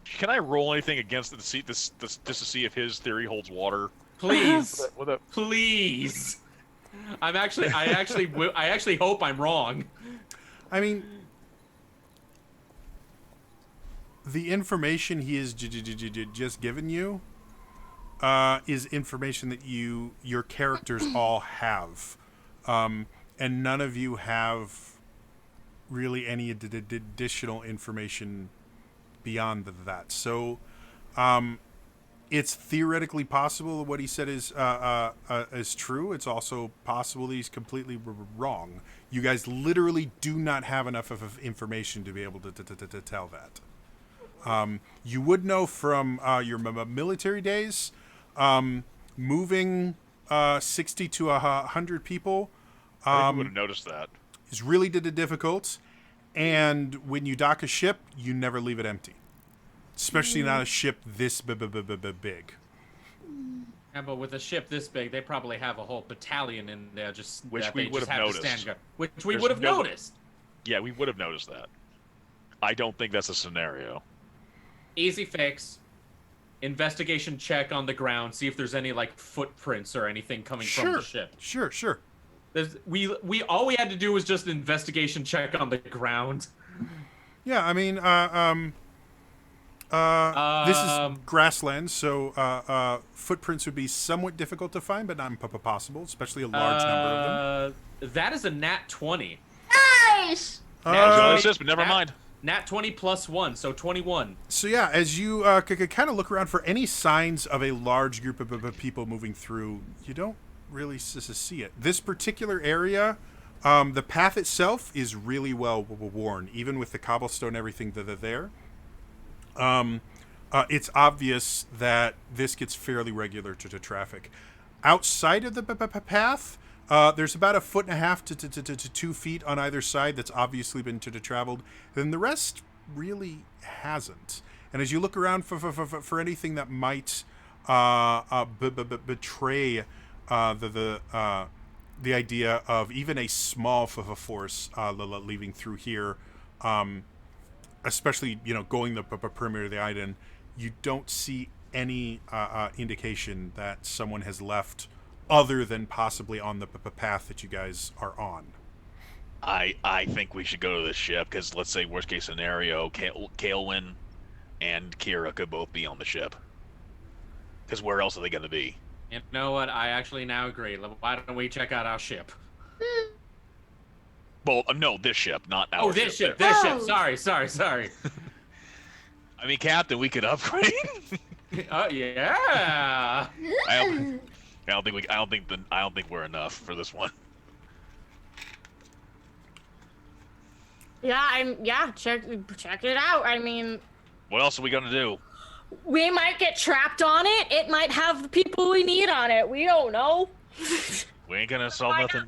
Can I roll anything against it to see this just to see if his theory holds water? Please. What the... Please. I actually hope I'm wrong. I mean, the information he has just given you is information that your characters all have, and none of you have really any additional information beyond that. So, it's theoretically possible what he said is true. It's also possible that he's completely wrong. You guys literally do not have enough of information to be able to tell that. You would know from your military days, moving 60 to 100 people I would have noticed that. is really difficult. And when you dock a ship, you never leave it empty. Especially not a ship this big. Yeah, but with a ship this big, they probably have a whole battalion in there just Which that we they would just have to noticed. stand guard. Which we There's would have no- noticed. Yeah, we would have noticed that. I don't think that's a scenario. Easy fix. Investigation check on the ground. See if there's any like footprints or anything coming from the ship. Sure. We all we had to do was just an investigation check on the ground. Yeah, I mean, This is grassland, so footprints would be somewhat difficult to find, but not impossible, especially a large number of them. That is a nat 20. Nice. But never mind. Nat 20 plus 1, so 21. So yeah, as you kind of look around for any signs of a large group of people moving through, you don't really see it. This particular area, the path itself is really well worn, even with the cobblestone and everything that are there. It's obvious that this gets fairly regular to traffic. Outside of the path, there's about 1.5 to 2 feet on either side that's obviously been traveled. Then the rest really hasn't. And as you look around for anything that might betray the idea of even a small force leaving through here, especially going the perimeter of the island, you don't see any indication that someone has left other than possibly on the path that you guys are on. I think we should go to the ship, because let's say worst case scenario, Kaelwyn and Kira could both be on the ship. Because where else are they going to be? You know what? I actually now agree. Why don't we check out our ship? Well, no, this ship, not our ship. This ship. This ship. Sorry. I mean, Captain, we could upgrade. Oh yeah. I don't think we're enough for this one. Yeah, check it out. I mean, What else are we gonna do? we might get trapped on it. It might have the people we need on it. We don't know. We ain't gonna solve nothing.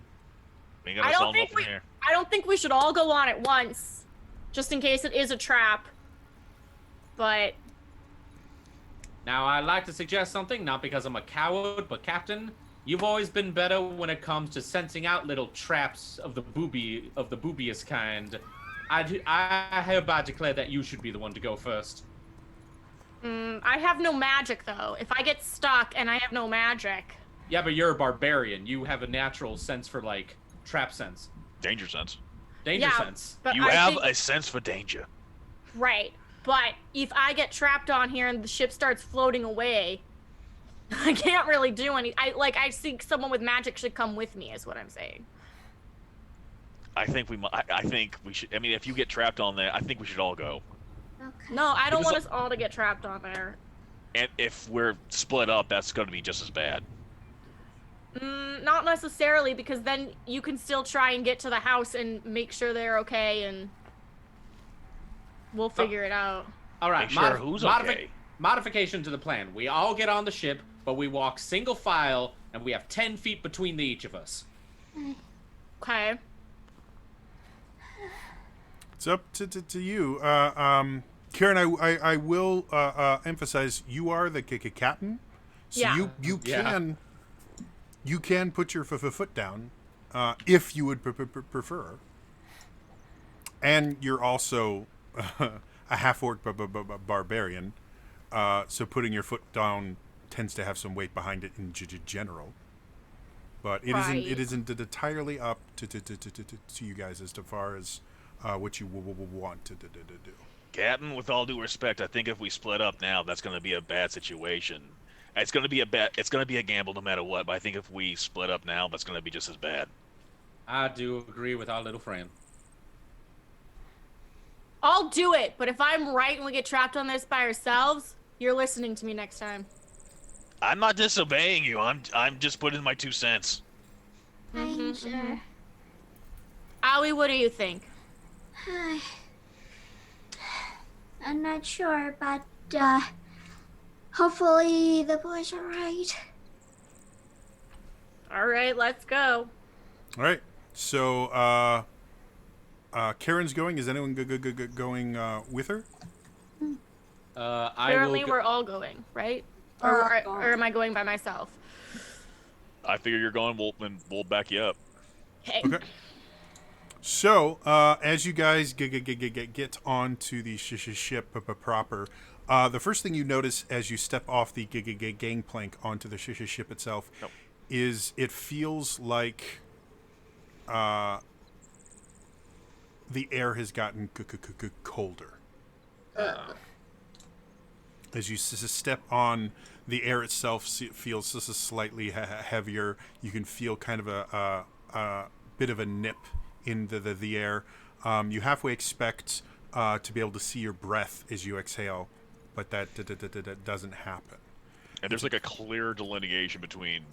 We ain't I gonna don't solve think nothing here. I don't think we should all go on at once, just in case it is a trap. But Now, I'd like to suggest something, not because I'm a coward, but Captain, you've always been better when it comes to sensing out little traps of the boobiest kind. I hereby declare that you should be the one to go first. I have no magic, though. If I get stuck and I have no magic... Yeah, but you're a barbarian. You have a natural sense for, like, trap sense. Danger sense. Danger sense. But You I have think- a sense for danger. Right. But if I get trapped on here and the ship starts floating away, I can't really do any. I think someone with magic should come with me, is what I'm saying. I think we should. I mean, if you get trapped on there, I think we should all go. Okay. No, I don't Because- want us all to get trapped on there. And if we're split up, that's going to be just as bad. Not necessarily, because then you can still try and get to the house and make sure they're okay, and we'll figure it out. All right, Make sure who's okay. Modification to the plan. We all get on the ship, but we walk single file, and we have 10 feet between each of us. Okay. It's up to you. Karen, I will emphasize you are the captain, so Yeah. you can put your foot down if you would prefer. And you're also a half-orc barbarian, so putting your foot down tends to have some weight behind it in general. But it isn't entirely up to you guys as far as what you want to do. Captain, with all due respect, I think if we split up now, that's going to be a bad situation. It's going to be a gamble no matter what. But I think if we split up now, that's going to be just as bad. I do agree with our little friend. I'll do it, but if I'm right and we get trapped on this by ourselves, you're listening to me next time. I'm not disobeying you. I'm just putting my 2 cents. I'm sure. Ollie, what do you think? I'm not sure, but hopefully the boys are right. All right, let's go. All right. So Karen's going. Is anyone going with her? Apparently, we're all going, right? Or am I going by myself? I figure you're going. We'll back you up. Okay. So, as you guys get onto the ship proper, the first thing you notice as you step off the gangplank onto the ship itself is it feels like the air has gotten colder. As you step on, the air itself feels slightly heavier. You can feel kind of a bit of a nip in the air. You halfway expect to be able to see your breath as you exhale, but that doesn't happen. And there's like a clear delineation between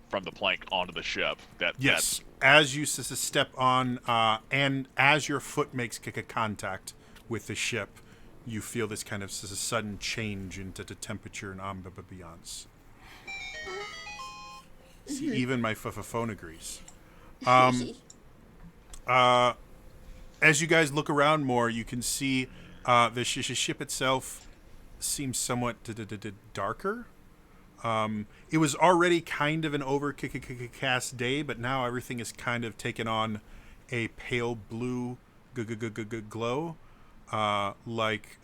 from the plank onto the ship. Yes, as you step on, and as your foot makes contact with the ship, you feel this kind of sudden change into the temperature and ambiance. See, even my phone agrees. As you guys look around more, you can see the ship itself seems somewhat darker. It was already kind of an overcast day, but now everything is kind of taken on a pale blue glow, like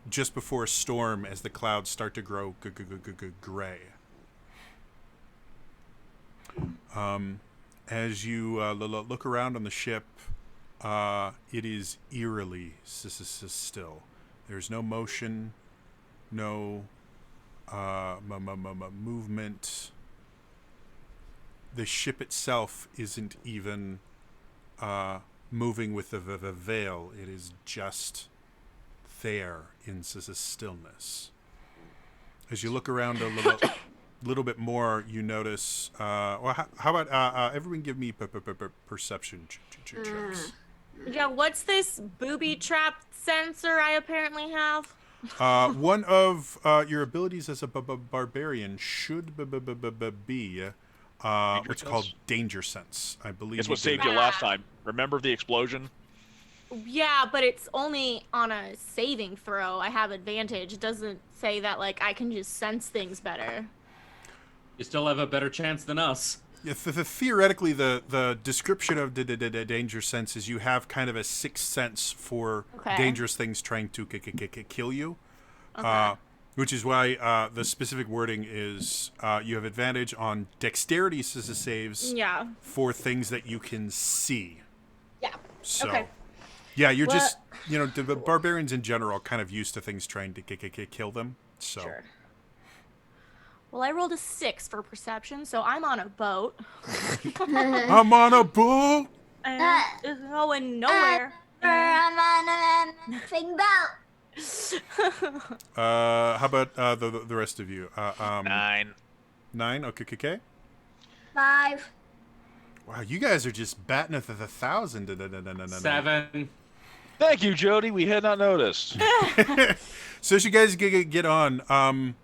just before a storm as the clouds start to grow gray. As you look around on the ship, it is eerily still. There's no motion, no movement. The ship itself isn't even moving with the veil. It is just there in stillness. As you look around a little bit more, you notice. Well, how about everyone give me perception checks? Yeah, what's this booby trap sensor I apparently have? One of your abilities as a barbarian should be what's called danger sense. I believe. It's what saved you last time. Remember the explosion? Yeah, but it's only on a saving throw. I have advantage. It doesn't say that like I can just sense things better. You still have a better chance than us. Yeah, theoretically, the description of the danger sense is you have kind of a sixth sense for dangerous things trying to kill you, which is why the specific wording is you have advantage on dexterity saves for things that you can see. Yeah. So, yeah, you're just, the barbarians in general are kind of used to things trying to kill them. So. Sure. Well, I rolled a 6 for perception, so I'm on a boat. I'm on a boat. And it's going nowhere. I'm on a thing boat. How about the rest of you? 9. 9. Okay. 5. Wow, you guys are just batting at the 1,000. 7. Thank you, Jody. We had not noticed. So as you guys get on,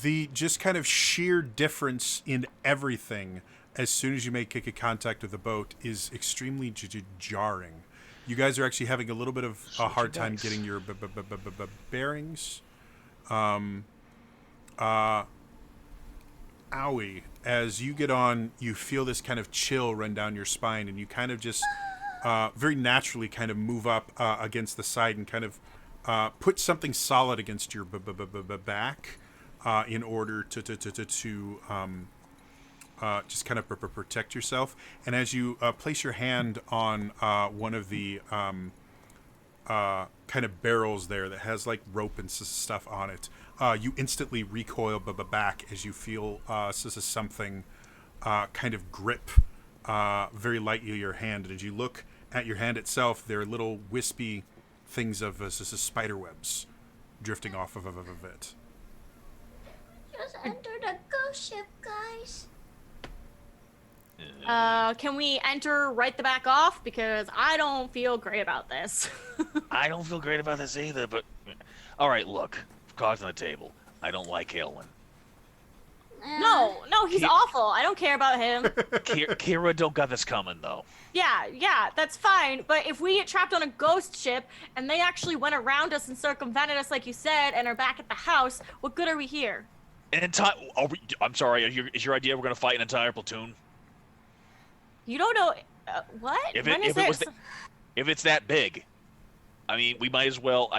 the just kind of sheer difference in everything as soon as you make contact with the boat is extremely jarring. You guys are actually having a little bit of a hard time getting your bearings. Owie. As you get on, you feel this kind of chill run down your spine, and you kind of just very naturally kind of move up against the side and kind of put something solid against your back. In order to just kind of protect yourself. And as you place your hand on one of the kind of barrels there that has like rope and stuff on it, you instantly recoil back as you feel something kind of grip very lightly your hand. And as you look at your hand itself, there are little wispy things of spider webs drifting off of it. Just entered a ghost ship, guys. Can we enter right the back off? Because I don't feel great about this. I don't feel great about this either, but... All right, look. Cards on the table. I don't like Aylwin. No, he's awful. I don't care about him. Kira don't got this coming, though. Yeah, that's fine. But if we get trapped on a ghost ship and they actually went around us and circumvented us like you said and are back at the house, what good are we here? I'm sorry, is your idea we're going to fight an entire platoon? You don't know... what? If it's that big, we might as well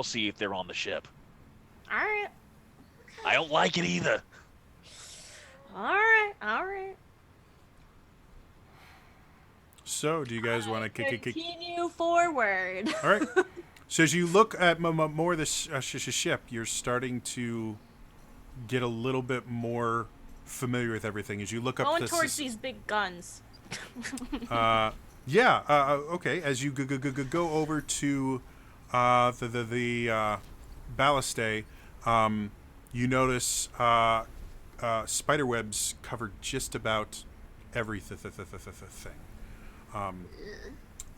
see if they're on the ship. All right. I don't like it either. All right. So, do you guys want to continue forward? All right. So as you look at more of this ship, you're starting to get a little bit more familiar with everything. As you look up Going this, towards these big guns. okay. As you go over to the balustrade, you notice spider webs cover just about everything.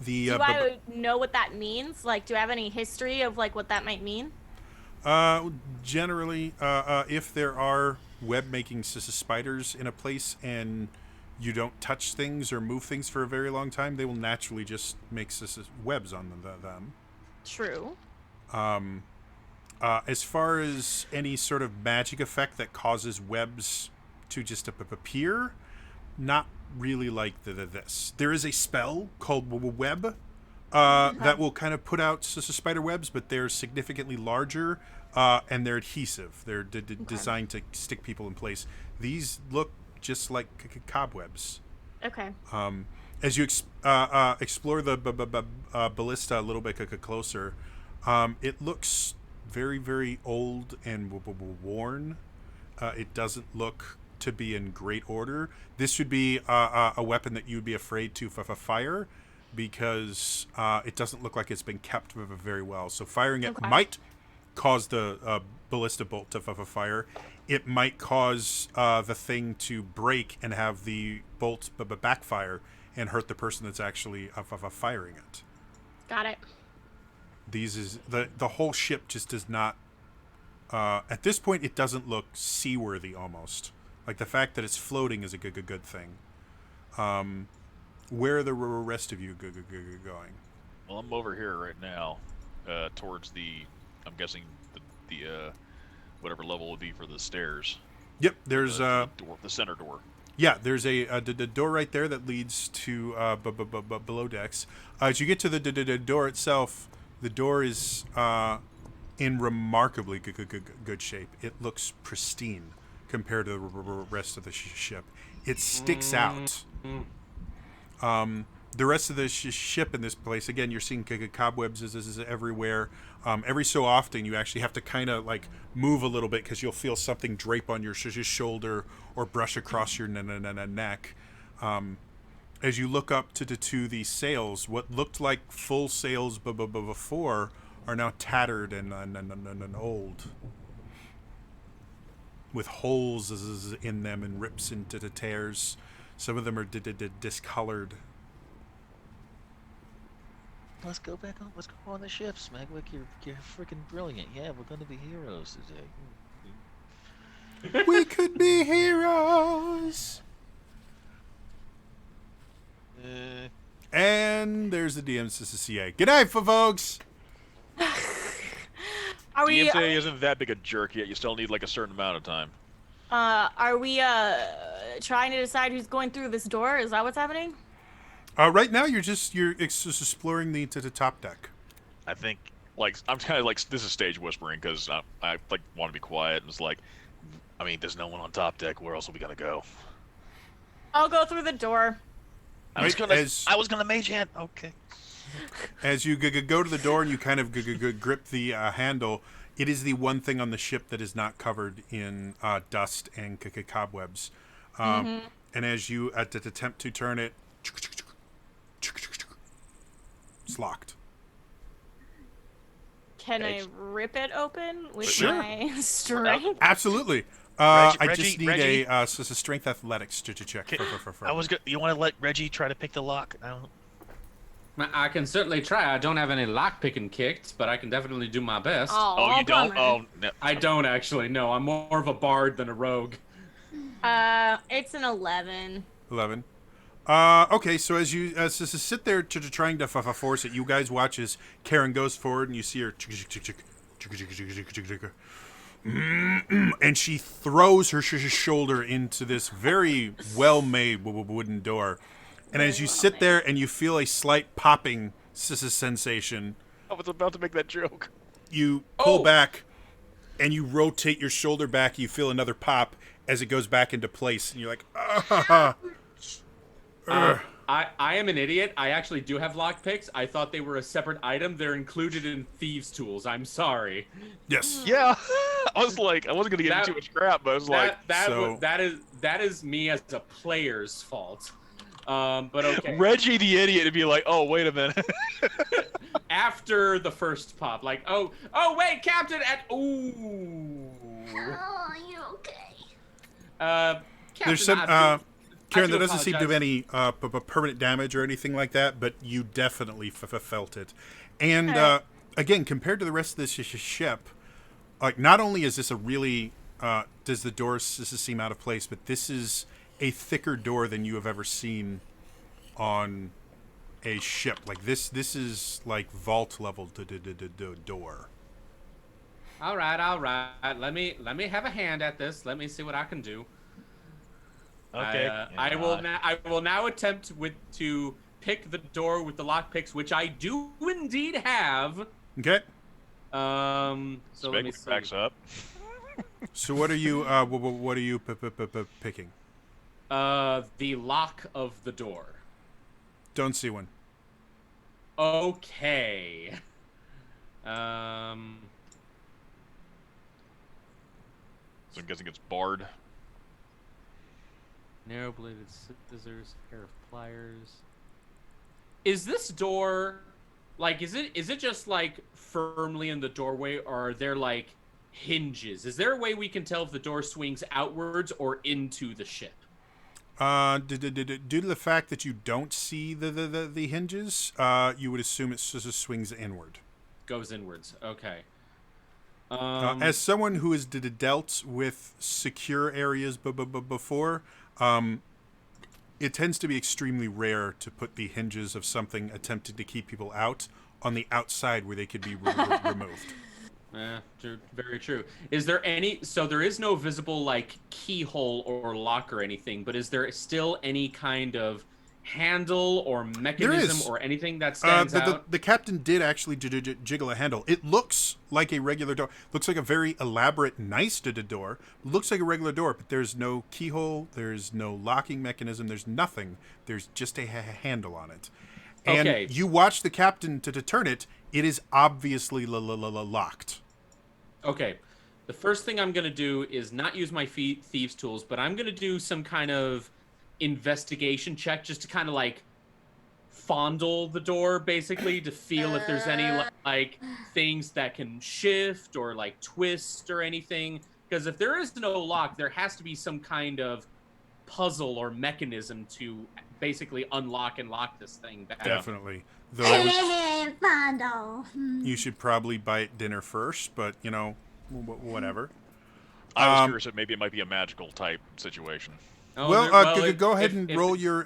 Do I know what that means? Like, do I have any history of like what that might mean? Generally, if there are web-making spiders in a place and you don't touch things or move things for a very long time, they will naturally just make webs on them. True. As far as any sort of magic effect that causes webs to just appear, not really like this. There is a spell called web that will kind of put out spider webs, but they're significantly larger and they're adhesive. They're designed to stick people in place. These look just like cobwebs. Okay. As you explore the ballista a little bit closer, it looks very, very old and worn. It doesn't look to be in great order. This would be a weapon that you would be afraid to fire because it doesn't look like it's been kept very well. So firing it might cause the ballista bolt to fire. It might cause the thing to break and have the bolt backfire and hurt the person that's actually firing it. Got it. These is the whole ship just does not. At this point, it doesn't look seaworthy almost. Like the fact that it's floating is a good thing. Where are the rest of you going? Well, I'm over here right now, towards the. I'm guessing the whatever level would be for the stairs. Yep, there's the center door. Yeah, there's a door right there that leads to below decks. As you get to the door itself, the door is in remarkably good shape. It looks pristine compared to the rest of the ship. It sticks out. The rest of the ship in this place, again, you're seeing cobwebs is everywhere. Every so often, you actually have to kind of like move a little bit because you'll feel something drape on your shoulder or brush across your neck. As you look up to the sails, what looked like full sails before are now tattered and old, with holes in them and rips into the tears. Some of them are discolored. Let's go back on. Let's go on the ship, Smegwick. You're freaking brilliant. Yeah, we're gonna be heroes today. We could be heroes. And there's the DMCA. Good night, folks. Are we? DMCA isn't that big a jerk yet. You still need like a certain amount of time. Are we trying to decide who's going through this door? Is that what's happening? Right now, you're just exploring the top deck. I think like I'm kind of like this is stage whispering because I like want to be quiet and it's like, I mean, there's no one on top deck. Where else are we gonna go? I'll go through the door. I was gonna mage hand. Okay. As you go to the door and you kind of grip the handle, it is the one thing on the ship that is not covered in dust and cobwebs. And as you attempt to turn it, it's locked. Can I rip it open with Sure. my strength? Absolutely. Reggie, I just need Reggie. a strength athletics to check. You want to let Reggie try to pick the lock? I can certainly try. I don't have any lock-picking kicks, but I can definitely do my best. Oh, you don't? bummer. Oh, no. I don't actually. No, I'm more of a bard than a rogue. It's an 11. 11. Okay, so as you sit there trying to force it, you guys watch as Karen goes forward and you see her, and she throws her shoulder into this very well-made wooden door. And as you sit there and you feel a slight popping sensation, I was about to make that joke. you pull back and you rotate your shoulder back. You feel another pop as it goes back into place, and you're like, I am an idiot. I actually do have lockpicks. I thought they were a separate item. They're included in thieves' tools. I'm sorry. Yes. Yeah, I was like, I wasn't gonna get That- into too much crap, but I was like, that is me as a player's fault. But okay. Reggie the idiot to be like, oh wait a minute. After the first pop, like, oh wait, Captain, ooh. Oh, are you okay? Captain, There's some Karen, do there doesn't seem to be apologize. any permanent damage or anything like that, but you definitely felt it. And Okay. again, compared to the rest of this ship, like not only is this a really does the door seem out of place, but this is a thicker door than you have ever seen on a ship. Like this is like vault level door. All right. Let me have a hand at this. Let me see what I can do. Okay. I will now attempt to pick the door with the lockpicks, which I do indeed have. Okay. So let me Spec see. backs up. So what are you what are you picking? The lock of the door. Don't see one. Okay. So I'm guessing it's barred. Narrow bladed scissors, pair of pliers. Is this door like is it just like firmly in the doorway, or are there like hinges? Is there a way we can tell if the door swings outwards or into the ship? Due to the fact that you don't see the hinges, you would assume it just swings inward. Goes inwards. Okay. As someone who has dealt with secure areas before, it tends to be extremely rare to put the hinges of something attempted to keep people out on the outside where they could be removed. True, very true. Is there any? So there is no visible like keyhole or lock or anything, but is there still any kind of handle or mechanism or anything that stands out? The captain did actually jiggle a handle. It looks like a regular door. Looks like a very elaborate, nice door. Looks like a regular door, but there's no keyhole. There's no locking mechanism. There's nothing. There's just a handle on it. And Okay. you watch the captain to turn it. It is obviously locked. Okay. The first thing I'm going to do is not use my thieves tools, but I'm going to do some kind of investigation check just to kind of like fondle the door basically to feel if there's any like things that can shift or like twist or anything, because if there is no lock, there has to be some kind of puzzle or mechanism to basically unlock and lock this thing back. Definitely. Though I would, Fondle. you should probably bite dinner first, but you know, whatever. I was curious if maybe it might be a magical type situation. Oh, Well, go ahead and if- roll your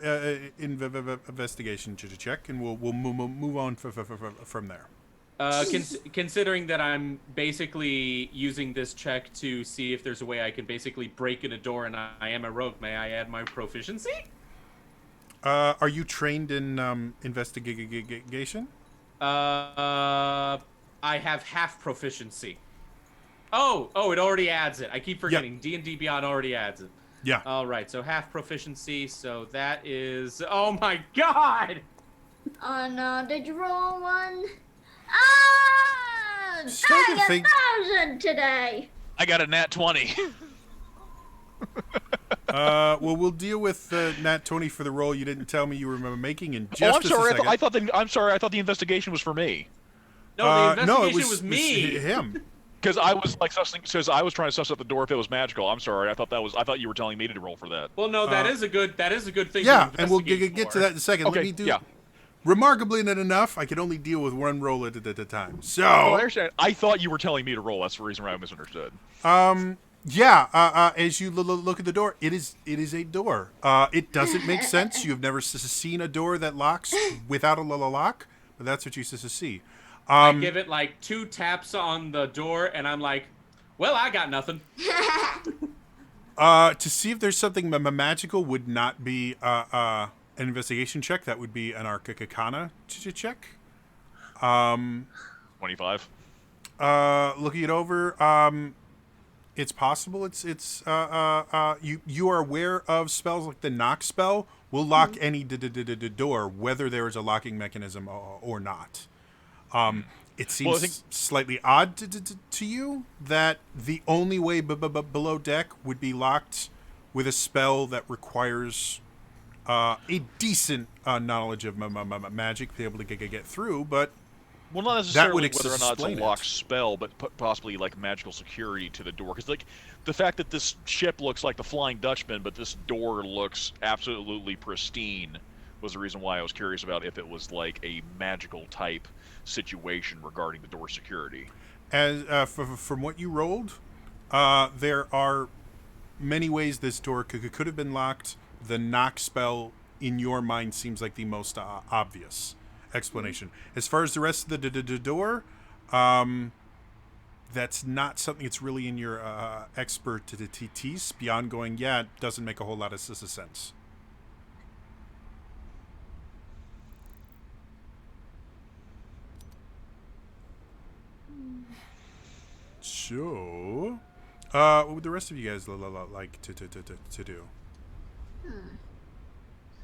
investigation check, and we'll move on from there. Considering that I'm basically using this check to see if there's a way I can basically break in a door and I am a rogue, may I add my proficiency? Are you trained in investigation? I have half proficiency. Oh, it already adds it. I keep forgetting. D&D Beyond already adds it. Yeah. All right, so half proficiency, so that is... Oh my god! Oh no, did you roll one? Ah! Starting to I think- got 1,000 today. I got a nat 20. Well, we'll deal with Nat 20 for the roll you didn't tell me you were making in just I'm sorry. a second. I'm sorry. I thought the investigation was for me. No, the no, investigation it was me! him. Because I was like because I was trying to suss out the door if it was magical. I'm sorry. I thought you were telling me to roll for that. Well, no, that is a good thing Yeah, to and we'll investigate get to for. that in a second. Okay, Let me do. yeah. Remarkably enough, I could only deal with one roll at a time. So, Oh, I understand. I thought you were telling me to roll. That's the reason why I misunderstood. yeah, as you look at the door, it is a door. It doesn't make sense. You've never seen a door that locks without a lock, but that's what you see. I give it like 2 taps on the door, and I'm like, well, I got nothing. To see if there's something magical would not be an investigation check. That would be an Arcana check. 25. Looking it over, it's possible. You are aware of spells like the knock spell, will lock any door, whether there is a locking mechanism or not. It seems Well, I think- slightly odd to you that the only way below deck would be locked with a spell that requires a decent knowledge of magic to be able to get through, but Well, not necessarily would whether or not it's a explain locked it. spell, but possibly like magical security to the door. Because like the fact that this ship looks like the Flying Dutchman, but this door looks absolutely pristine, was the reason why I was curious about if it was like a magical type situation regarding the door security. as from what you rolled, there are many ways this door could have been locked. The knock spell, in your mind, seems like the most obvious explanation. As far as the rest of the door, that's not something that's really in your expertise. Beyond going, yeah, it doesn't make a whole lot of sense. So, what would the rest of you guys like to do?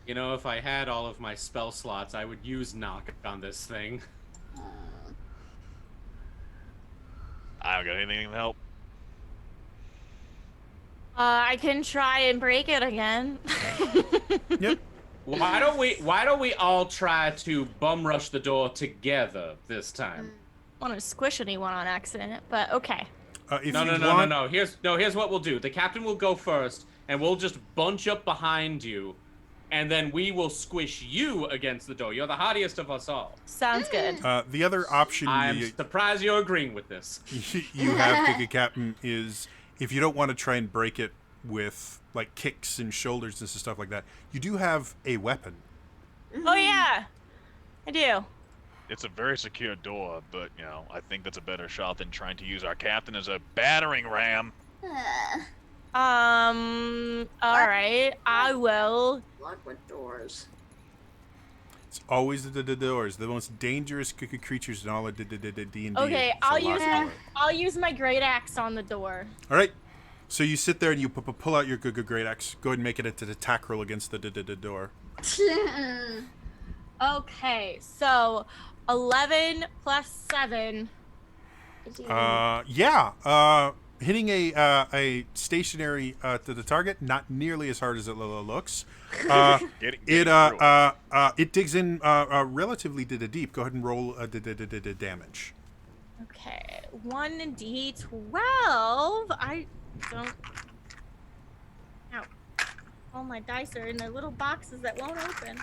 You know, if I had all of my spell slots, I would use knock on this thing. I don't got anything to help. I can try and break it again. Yep. Why don't we all try to bum rush the door together this time? Want to squish anyone on accident, but okay. If No, you no, want, no. Here's what we'll do. The captain will go first, and we'll just bunch up behind you, and then we will squish you against the door. You're the hardiest of us all. Sounds good. The other option I'm surprised you're agreeing with this. you have, Captain, is if you don't want to try and break it with like kicks and shoulders and stuff like that, you do have a weapon. Oh yeah, I do. It's a very secure door, but you know, I think that's a better shot than trying to use our captain as a battering ram. All right, I will. Lock with doors. It's always the doors, the most dangerous creatures in all of D&D. Okay, So I'll lock the door. I'll use my great axe on the door. All right. So you sit there and you pull out your great axe. Go ahead and make it into the attack roll against the door. Okay, so 11 plus 7. Hitting a stationary to the target, not nearly as hard as it looks. It digs in relatively deep. Go ahead and roll the damage. Okay, 1d12. I don't. Ow. All my dice are in their little boxes that won't open.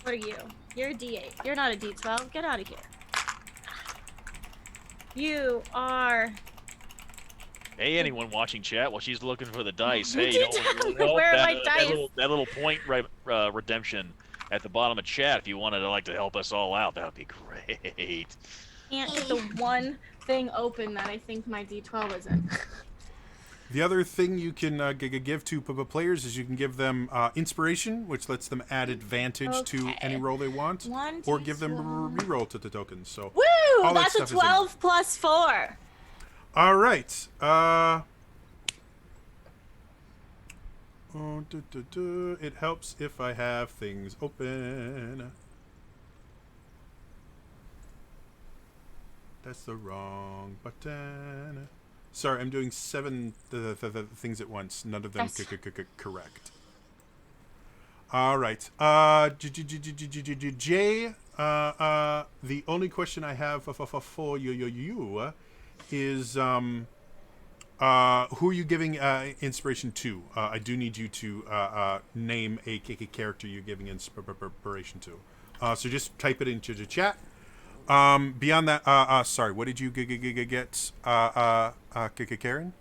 What are you? You're a d8. You're not a d12. Get out of here. You are. Hey, anyone watching chat while she's looking for the dice? You Hey, did where are my dice? That little point redemption at the bottom of chat. If you wanted to help us all out, that would be great. Can't get the one thing open that I think my d12 is in. The other thing you can give to players is you can give them inspiration, which lets them add advantage to any roll they want, or give them reroll to the tokens. So Woo! all that That's a stuff is in 12 plus 4. all right. It helps if I have things open. That's the wrong button. Sorry, I'm doing 7 things at once. None of them correct. All right. Jay, the only question I have for you is who are you giving inspiration to? I do need you to name a character you're giving inspiration to. So just type it into the chat. Beyond that, sorry, what did you get, Karen?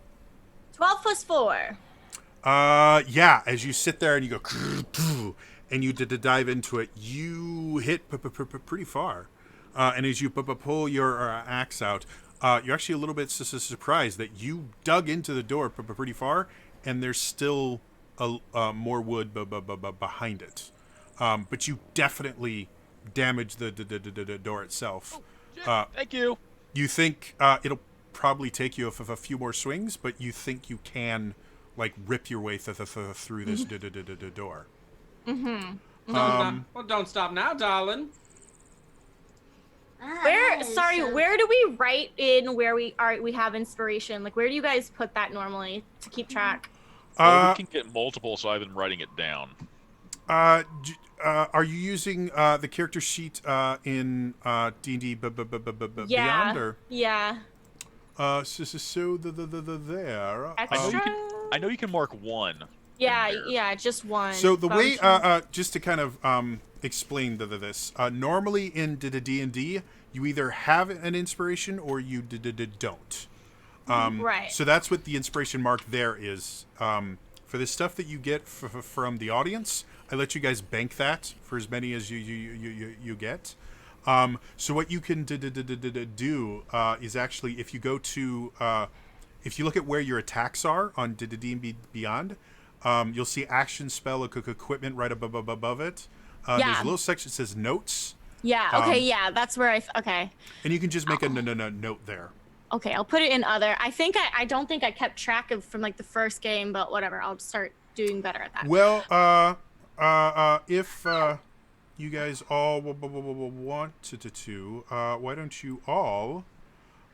12 plus 4. Yeah, as you sit there and you go, and you dive into it, you hit pretty far. And as you pull your axe out, you're actually a little bit surprised that you dug into the door pretty far, and there's still more wood behind it. But you definitely damaged the door itself. Thank you. You think it'll probably take you a few more swings, but you think you can like rip your way through this door. Don't stop now, darling. Where do we write in where we have inspiration? Like, where do you guys put that normally to keep track? Well, we can get multiple, so I've been writing it down. Are you using the character sheet in D&D Beyond? Or? Yeah. So there. I know you can mark one. Yeah, just one. So the way, just to kind of explain this, normally in D&D, you either have an inspiration or you don't. Right. So that's what the inspiration mark there is. For the stuff that you get from the audience, I let you guys bank that for as many as you get. So what you can do is actually, if you go to, if you look at where your attacks are on D&D Beyond, you'll see action, spell, equipment right above it. There's a little section that says notes. Yeah. Okay. Yeah, that's where okay. And you can just make a note there. Okay, I'll put it in other. I don't think I kept track of from like the first game, but whatever. I'll start doing better at that. Well, if you guys all want to, why don't you all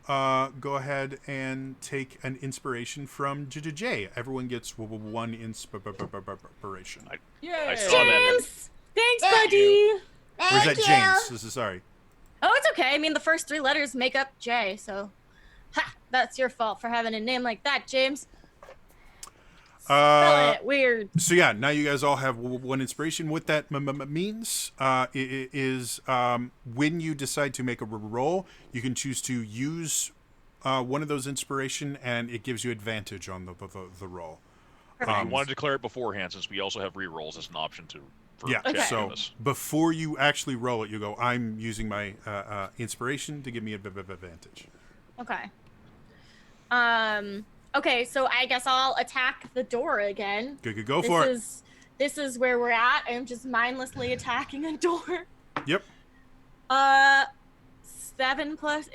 go ahead and take an inspiration from J. Everyone gets one inspiration. I saw that. James! Thanks, buddy! Or is that James? Sorry. Oh, it's okay. I mean, the first 3 letters make up J, so... Ha! That's your fault for having a name like that, James. Spell it weird. So yeah, now you guys all have one inspiration. What that means is when you decide to make a roll, you can choose to use one of those inspiration, and it gives you advantage on the roll. We want to declare it beforehand, since we also have re-rolls as an option to. So before you actually roll it, you go, I'm using my inspiration to give me a bit of advantage. Okay. Okay, so I guess I'll attack the door again. Go for it. This is where we're at. I'm just mindlessly attacking a door. Yep. 7 plus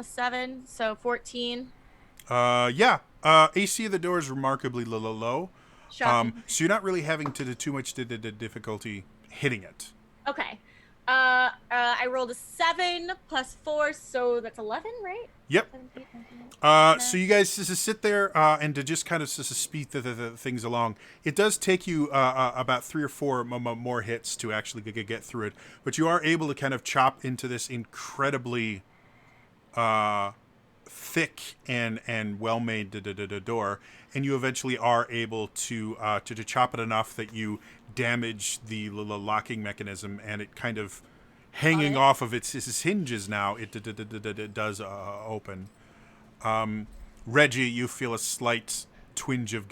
7? So 14. Yeah. AC of the door is remarkably low. So you're not really having to do too much difficulty hitting it. Okay. I rolled a 7 plus 4, so that's 11, right? Yep. 7, 8, 9, 10, So you guys just sit there and to just kind of speed the things along. It does take you about 3 or 4 more hits to actually get through it, but you are able to kind of chop into this incredibly thick and well-made door, and you eventually are able to chop it enough that you damage the locking mechanism, and it kind of hanging off of its hinges now. It does open. Reggie, you feel a slight twinge of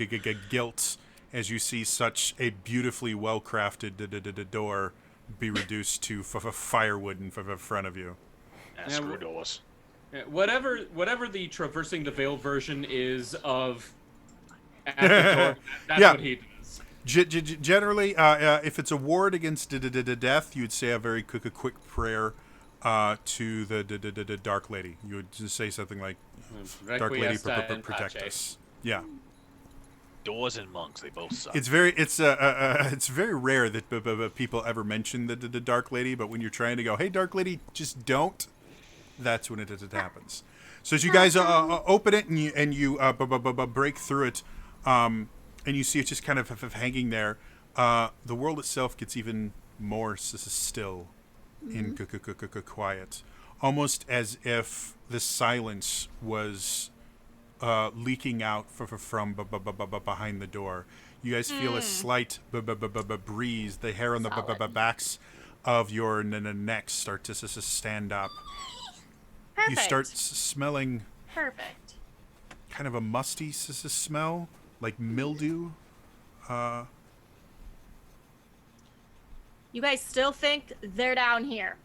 guilt as you see such a beautifully well-crafted door be reduced to firewood in front of you. Screw doors. Whatever the traversing the veil version is of at the door, that's what he does. Generally, if it's a ward against death, you'd say a very quick prayer to the Dark Lady. You would just say something like, "Dark Lady, protect us." Yeah. Doors and monks, they both suck. It's very rare that people ever mention the Dark Lady, but when you're trying to go, "Hey, Dark Lady, just don't," that's when it happens. So as you guys open it and you break through it, and you see it just kind of hanging there, the world itself gets even more still and quiet, almost as if the silence was leaking out from behind the door. You guys feel a slight breeze. The hair on the backs of your necks start to stand up. Perfect. You start smelling Perfect. kind of a musty smell, like mildew. You guys still think they're down here?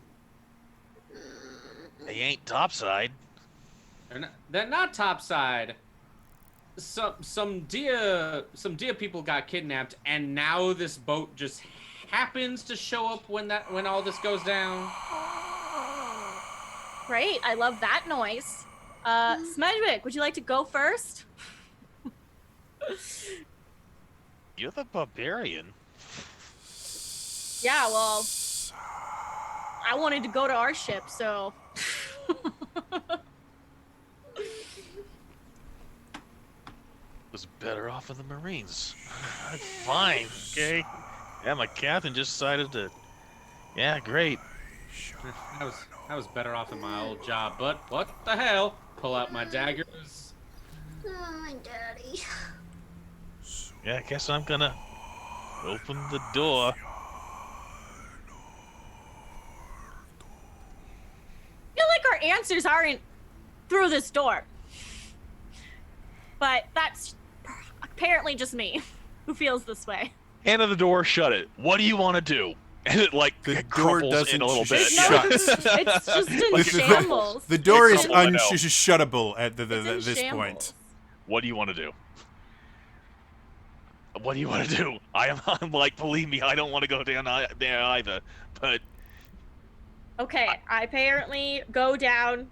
They ain't topside. They're not topside. Some dear people got kidnapped, and now this boat just happens to show up when all this goes down. Great, I love that noise. Smedwick, would you like to go first? You're the barbarian. Yeah, well, I wanted to go to our ship, so. Was better off in the Marines. Fine, okay. Yeah, my captain just decided to. Yeah, great. I was better off in my old job, but what the hell? Pull out my daggers. Oh, my daddy. Yeah, I guess I'm gonna open the door. I feel like our answers aren't through this door. But that's apparently just me who feels this way. Hand on the door, shut it. What do you want to do? And it like The door crumples in doesn't a little bit. shut. It's just in shambles. The door is crumble, I know. unshuttable at It's in this shambles. point. What do you want to do? What do you want to do? I'm like, believe me, I don't want to go down there either. But Okay, I apparently go down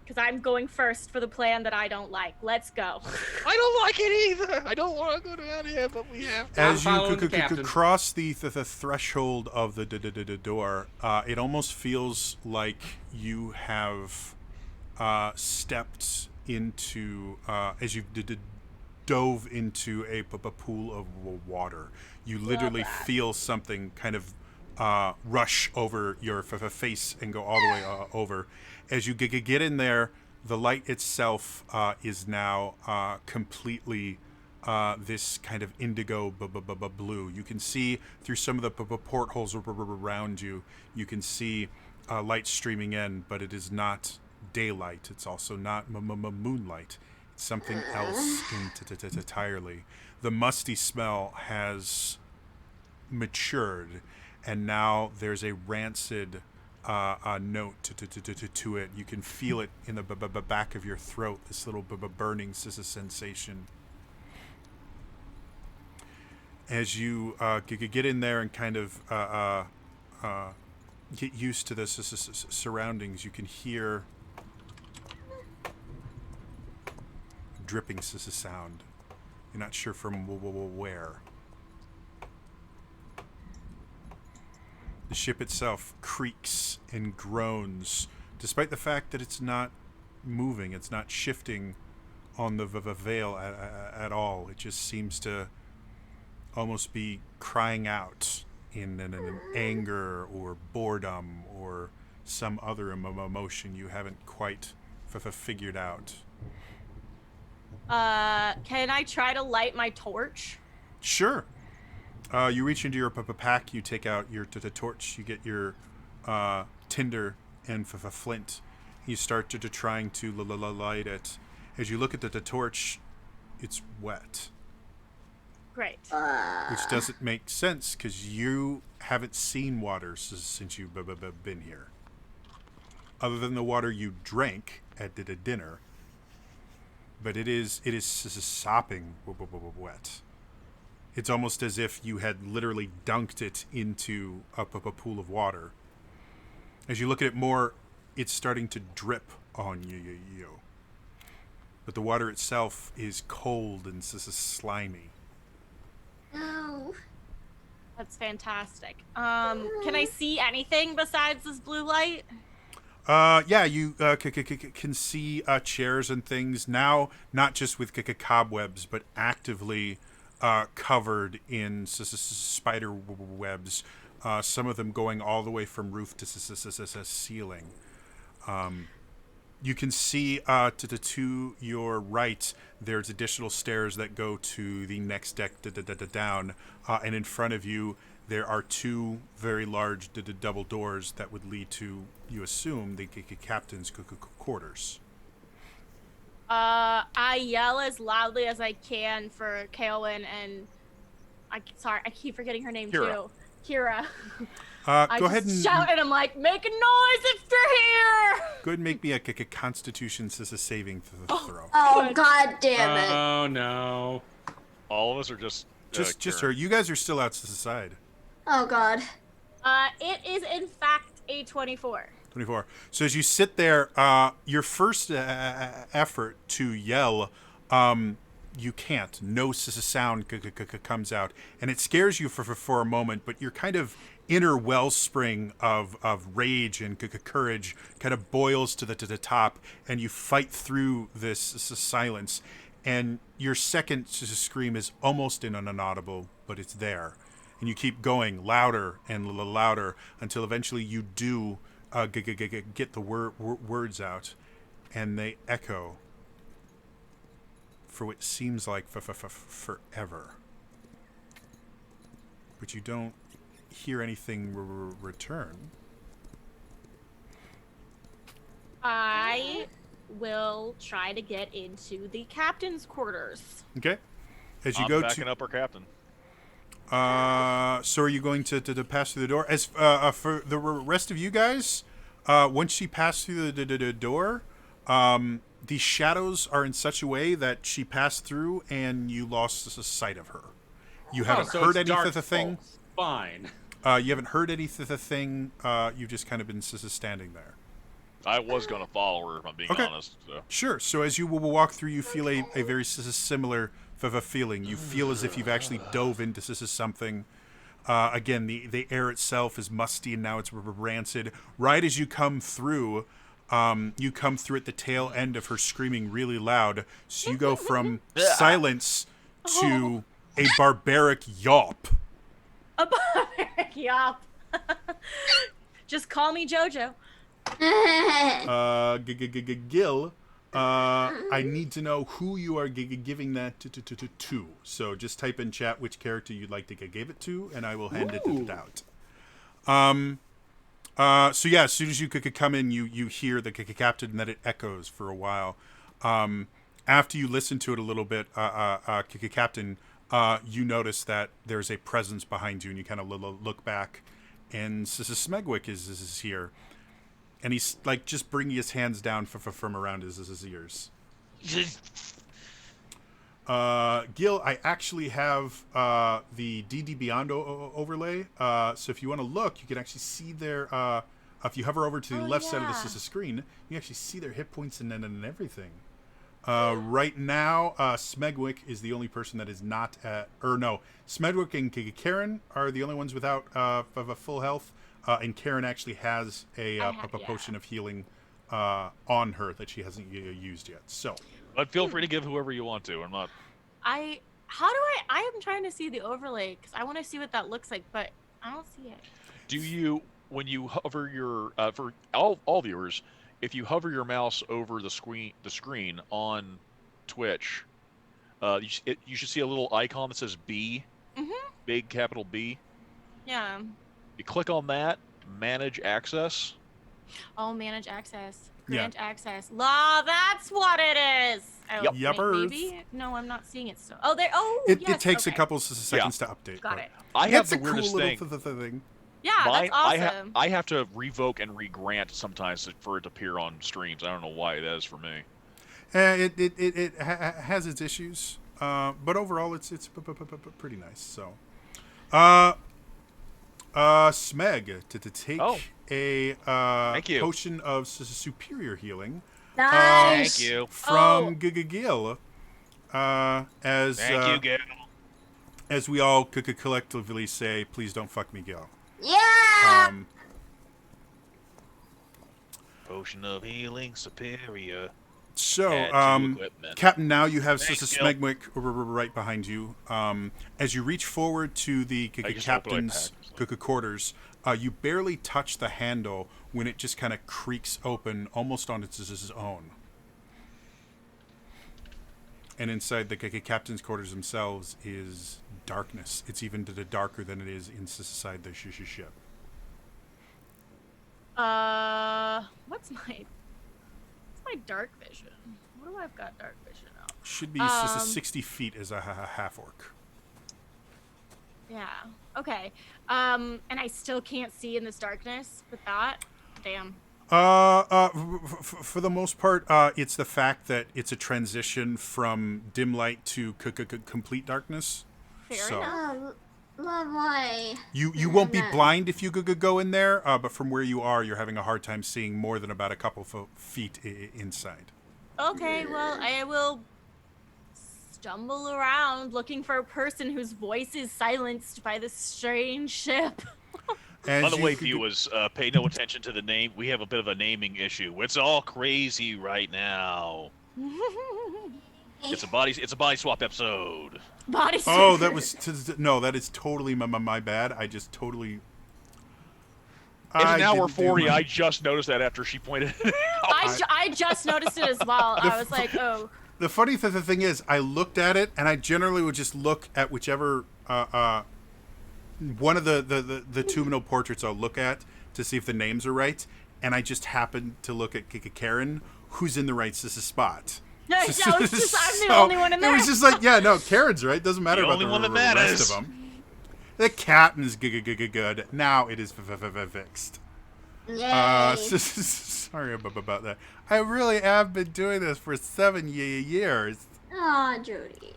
because I'm going first for the plan that I don't like. Let's go. I don't like it either. I don't want to go down here, but we have to. As you following the captain. cross the threshold of the door, it almost feels like you have stepped into, as you dove into a pool of water. You literally that. feel something kind of rush over your face and go all the way over. As you get in there, the light itself is now completely this kind of indigo blue. You can see through some of the portholes around you. You can see light streaming in, but it is not daylight. It's also not moonlight. It's something else entirely. The musty smell has matured, and now there's a rancid note to it. You can feel it in the back of your throat, this little burning sensation. As you get in there and kind of get used to the surroundings, you can hear dripping sound. You're not sure from where. The ship itself creaks and groans, despite the fact that it's not moving, it's not shifting on the veil at all. It just seems to almost be crying out in an anger or boredom or some other emotion you haven't quite figured out. Can I try to light my torch? Sure. You reach into your pack, you take out your torch, you get your tinder and flint. You start to trying to light it. As you look at the torch, it's wet. Great. Which doesn't make sense because you haven't seen water since you've been here. Other than the water you drank at the dinner. But it is sopping wet. It's almost as if you had literally dunked it into a pool of water. As you look at it more, it's starting to drip on you. But the water itself is cold and slimy. No. That's fantastic. Can I see anything besides this blue light? Yeah, you can see chairs and things now, not just with cobwebs, but actively covered in spider webs. Some of them going all the way from roof to ceiling. You can see to your right, there's additional stairs that go to the next deck down, and in front of you, there are two very large double doors that would lead to, you assume, the captain's quarters. I yell as loudly as I can for Kaelin and I keep forgetting her name too. Kira. Go ahead and shout and I'm like, make a noise if you're here. Go ahead and make me a Constitution saving throw. Oh, God damn it. Oh no. All of us are just Just her. You guys are still out to the side. Oh, God. It is in fact a 24. 24. So as you sit there, your first effort to yell you can't. No sound comes out, and it scares you for a moment. But your kind of inner wellspring of rage and courage kind of boils to the top, and you fight through this silence. And your second scream is almost inaudible, but it's there, and you keep going louder and louder until eventually you do get the words out, and they echo for what seems like forever. But you don't hear anything return. I will try to get into the captain's quarters. Okay. As you I'm go backing to, up our captain. so are you going to pass through the door? As for the rest of you guys, once she passed through the door, the shadows are in such a way that she passed through and you lost sight of her. You haven't so heard it's dark anything. Fine. You haven't heard anything. You've just kind of been standing there. I was gonna follow her, if I'm being Okay. honest. So. Sure. So as you will walk through, you feel a very similar feeling. You feel as if you've actually dove into something. Again, the air itself is musty and now it's rancid. Right as you come through at the tail end of her screaming really loud. So you go from silence to a barbaric yawp. A barbaric yawp. Just call me Jojo. Gil, I need to know who you are giving that to. So just type in chat which character you'd like to give it to, and I will hand it out. So yeah, as soon as you could come in, you hear the captain, and then it echoes for a while. After you listen to it a little bit, captain, you notice that there's a presence behind you, and you kind of look back, and Smegwick is here. And he's like just bringing his hands down from around his ears. Gil, I actually have the DD Beyond overlay. So if you want to look, you can actually see their. If you hover over to the left side of the screen, you actually see their hit points and everything. Right now, Smegwick is the only person that is not at. Or no, Smegwick and Karen are the only ones without of full health. And Karen actually has a potion of healing on her that she hasn't used yet. So, But feel free to give whoever you want to. I'm not. I am trying to see the overlay because I want to see what that looks like, but I don't see it. Do you, when you hover your for all viewers, if you hover your mouse over the screen on Twitch, you should see a little icon that says B, big capital B. Yeah. You click on that, manage access. Oh, manage access. Grant access. Law, that's what it is. Oh, Yuppers. Maybe? No, I'm not seeing it still. Oh, there. Oh, it yes, takes okay. a couple seconds to update. Got it. I have It's the a weirdest cool thing. little thing. Yeah, that's awesome. I have to revoke and regrant sometimes for it to appear on streams. I don't know why that is for me. It has its issues, but overall it's pretty nice. So, Smeg to take a Thank you. potion of superior healing. Nice. Thank you. From Gil. As Thank you, Gil. as we all could collectively say, please don't fuck me, Gil. Yeah. Potion of healing superior. So, Add to equipment. Captain, now you have Thanks, Sister Gil. Smegwick right behind you. As you reach forward to the I just captain's opened my quarters, you barely touch the handle when it just kind of creaks open almost on its own. And inside the captain's quarters themselves is darkness. It's even darker than it is inside the ship. What's my dark vision? What do I've got dark vision of? Should be 60 feet as a half-orc. Yeah. Okay. And I still can't see in this darkness with that. Damn. For the most part, it's the fact that it's a transition from dim light to complete darkness. Fair So- enough. Oh, lovely. You won't be blind if you go in there, but from where you are, you're having a hard time seeing more than about a couple feet inside. Okay. Well, I will stumble around looking for a person whose voice is silenced by this strange ship. As By the you way, g- g- viewers, pay no attention to the name. We have a bit of a naming issue. It's all crazy right now. It's a body swap episode. Body Oh, swap. that was no. That is totally my bad. I just totally. It's an hour didn't do 40. my- I just noticed that after she pointed it out. I just noticed it as well. I was like, oh. The funny thing is, I looked at it, and I generally would just look at whichever one of the two portraits I'll look at to see if the names are right, and I just happened to look at Karen, who's in the right spot. No, it's just, I'm the So, only one in there. It was just like, yeah, no, Karen's right. Doesn't matter The about only the one that rest matters. of them. The captain's good. Now it is fixed. Yay. Sorry about that. I really have been doing this for 7 years. Aw, Jody.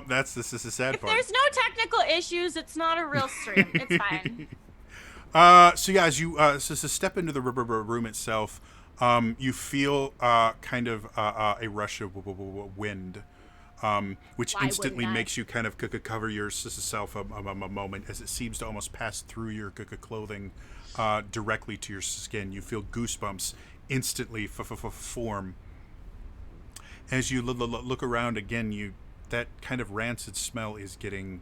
This is the sad If part. there's no technical issues, it's not a real stream. It's fine. So yeah, as you so step into the room itself, you feel kind of a rush of wind, which Why instantly wouldn't I? makes you kind of cover yourself a moment, as it seems to almost pass through your clothing directly to your skin. You feel goosebumps instantly form. As you look around again, that kind of rancid smell is getting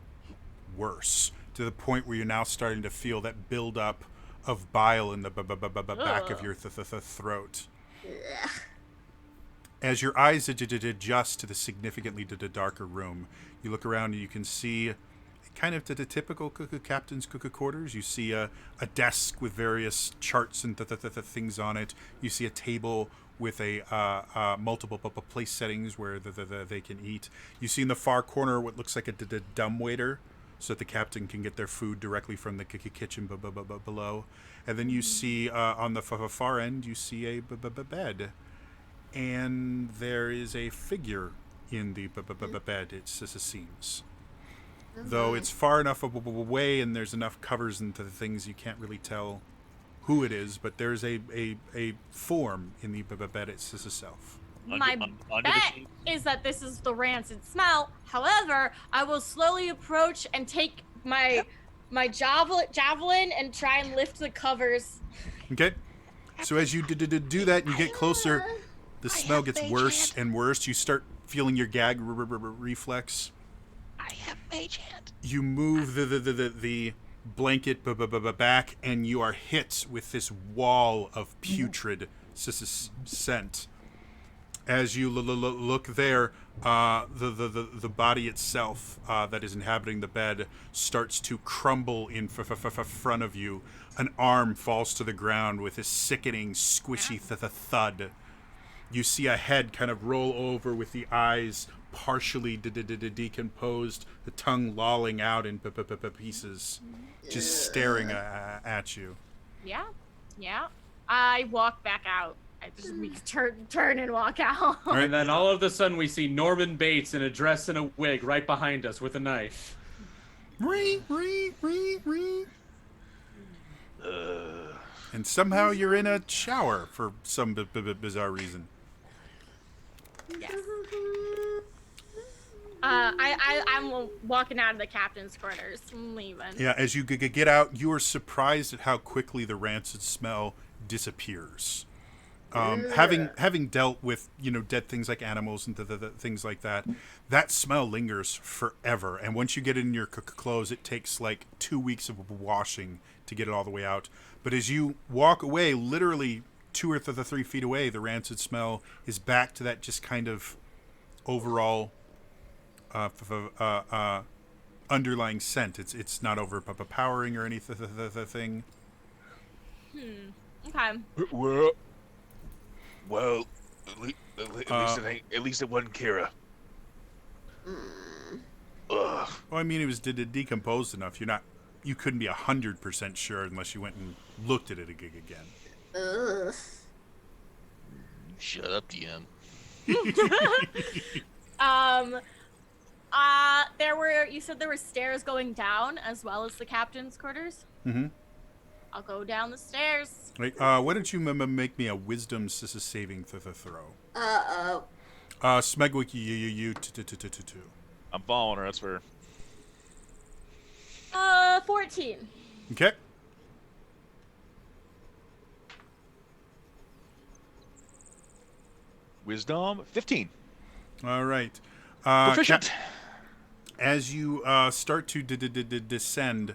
worse, to the point where you're now starting to feel that buildup of bile in the back of your throat. As your eyes adjust to the significantly darker room, you look around and you can see kind of the typical captain's quarters. You see a desk with various charts and things on it. You see a table with a multiple place settings where they can eat. You see in the far corner what looks like a dumbwaiter, so that the captain can get their food directly from the kitchen below. And then you see on the far end, you see a bed. And there is a figure in the bed, it seems. Though it's far enough away and there's enough covers into the things, you can't really tell who it is, but there's a form in the bed itself. My Under the bet sheet. is that this is the rancid smell. However, I will slowly approach and take my javelin and try and lift the covers. Okay? So as you do that and you get closer, the smell gets worse and worse. You start feeling your gag reflex. I have mage hand. You move the blanket back, and you are hit with this wall of putrid scent. As you look there, the body itself that is inhabiting the bed starts to crumble in front of you. An arm falls to the ground with a sickening, squishy thud. You see a head kind of roll over with the eyes partially decomposed, the tongue lolling out in pieces, just staring at you. Yeah. I walk back out. I just turn and walk out. All right. And then all of a sudden we see Norman Bates in a dress and a wig right behind us with a knife. Ree. And somehow you're in a shower for some bizarre reason. Yes. I'm walking out of the captain's quarters. I'm leaving. Yeah, as you get out, you are surprised at how quickly the rancid smell disappears. Having dealt with dead things like animals and things like that, that smell lingers forever. And once you get it in your clothes, it takes like 2 weeks of washing to get it all the way out. But as you walk away, literally 2 or 3 feet away, the rancid smell is back to that just kind of overall underlying scent. It's not overpowering or anything. Okay. Well, at least it wasn't Kira. Ugh. Well, I mean, it was decomposed enough. You couldn't be 100% sure unless you went and looked at it again. Ugh. Shut up, DM. You said there were stairs going down as well as the captain's quarters? Mm-hmm. I'll go down the stairs. Right. Why don't you make me a wisdom saving throw? Uh-oh. Smegwick, you. I'm following her. That's fair. 14. Okay. Wisdom 15. All right. Proficient. As you start to descend,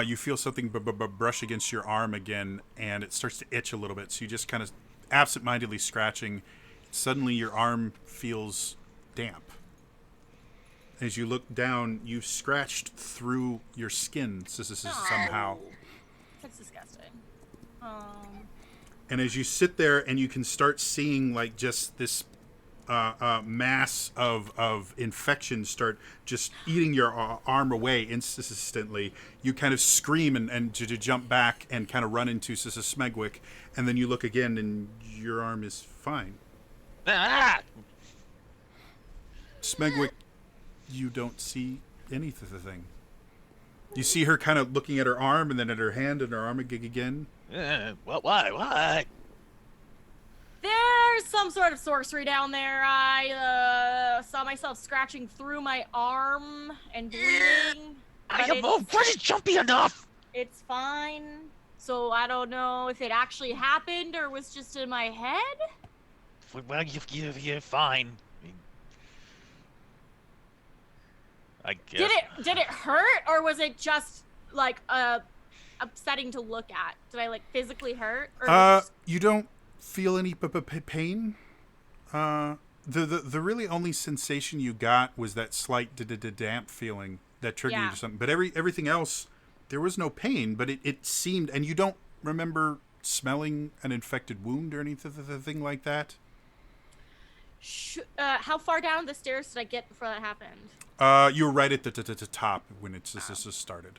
you feel something brush against your arm again, and it starts to itch a little bit. So you just kind of absent-mindedly scratching. Suddenly, your arm feels damp. As you look down, you've scratched through your skin somehow. That's disgusting. And as you sit there, and you can start seeing like just this mass of infection start just eating your arm away instantly. You kind of scream and to jump back and kind of run into Smegwick, and then you look again, and your arm is fine. Ah! Smegwick, you don't see anything. You see her kind of looking at her arm, and then at her hand, and her arm again. Why? There's some sort of sorcery down there. I saw myself scratching through my arm and bleeding. I am pretty jumpy enough. It's fine. So I don't know if it actually happened or was just in my head. Well, you're fine. I guess. Did it hurt, or was it just like upsetting to look at? Did I like physically hurt? Or you don't feel any pain. The really only sensation you got was that slight damp feeling that triggered you to something. But everything else, there was no pain. But it seemed, and you don't remember smelling an infected wound or anything like that. How far down the stairs did I get before that happened? You were right at the top when it just started.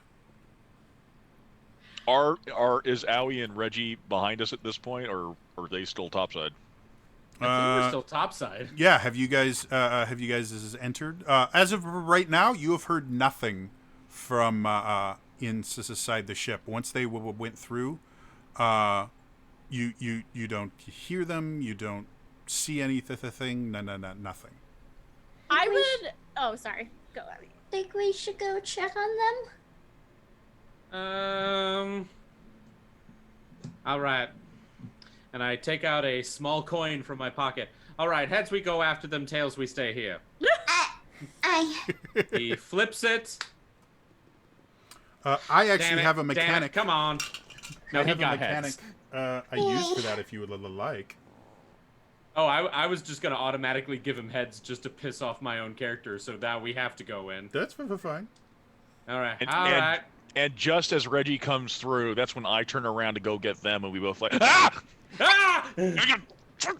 Is Owie and Reggie behind us at this point, or are they still topside? I think we're still topside. Yeah. Have you guys entered? As of right now, you have heard nothing from inside the ship. Once they went through, you don't hear them. You don't see anything. Nothing. I would. Oh, sorry. Go, Abby. Think we should go check on them? All right. And I take out a small coin from my pocket. All right, heads we go after them, tails we stay here. He flips it. I actually have a Damn it, mechanic. come on. No, I he have a got mechanic heads. I use for that if you would like. Oh, I was just going to automatically give him heads just to piss off my own character, so that we have to go in. That's fine. All right. And just as Reggie comes through, that's when I turn around to go get them, and we both like, ah! Ah! Sorry.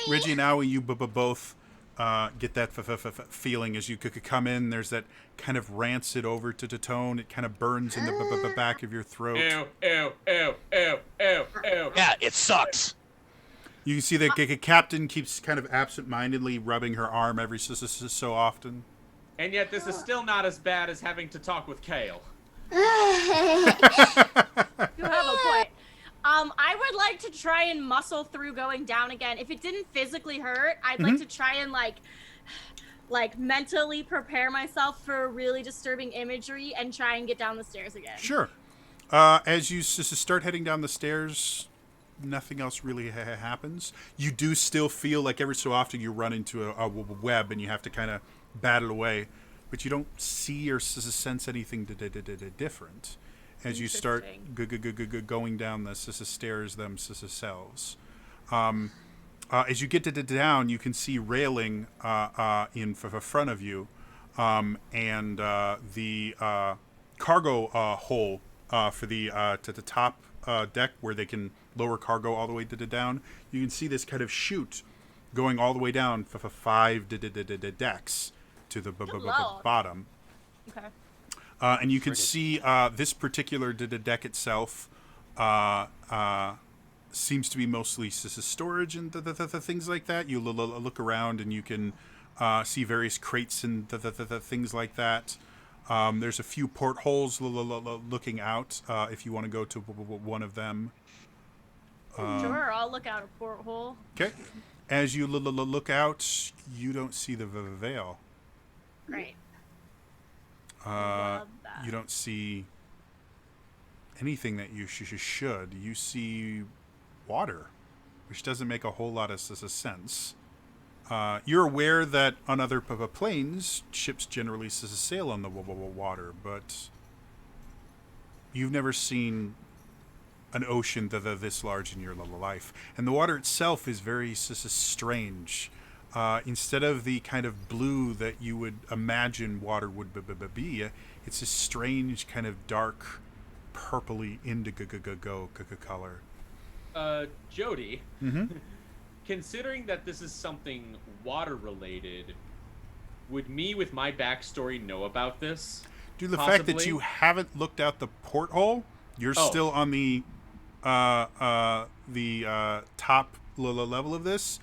Reggie and Owie, you both get that feeling as you could come in. There's that kind of rancid over to tone. It kind of burns in the back of your throat. Ew. Yeah, it sucks. You can see the captain keeps kind of absent-mindedly rubbing her arm every so often. And yet this is still not as bad as having to talk with Kale. You have a point. I would like to try and muscle through going down again. If it didn't physically hurt, I'd like to try and like mentally prepare myself for really disturbing imagery and try and get down the stairs again. Sure. As you start heading down the stairs, nothing else really happens. You do still feel like every so often you run into a web and you have to kind of bat it away, but you don't see or sense anything different as you start going down the stairs themselves. As you get down, you can see railing in front of you, and the cargo hole for the to the top deck where they can lower cargo all the way down. You can see this kind of chute going all the way down for 5 decks to the bottom. Okay. And you can see this particular deck itself seems to be mostly storage and the things like that. You look around and you can see various crates and the things like that. There's a few portholes looking out if you want to go to one of them. Sure, I'll look out a porthole. Okay. As you look out, you don't see the veil. Great. Uh, Love that. you don't see anything that you should. You see water, which doesn't make a whole lot of sense. You're aware that on other planes, ships generally sail on the water, but you've never seen an ocean this large in your life. And the water itself is very strange. Instead of the kind of blue that you would imagine water would be, it's a strange kind of dark, purpley indigo color. Jody, Mm-hmm. considering that this is something water-related, would me with my backstory know about this? Due to the fact that Possibly? you haven't looked out the porthole, you're still on the top level of this.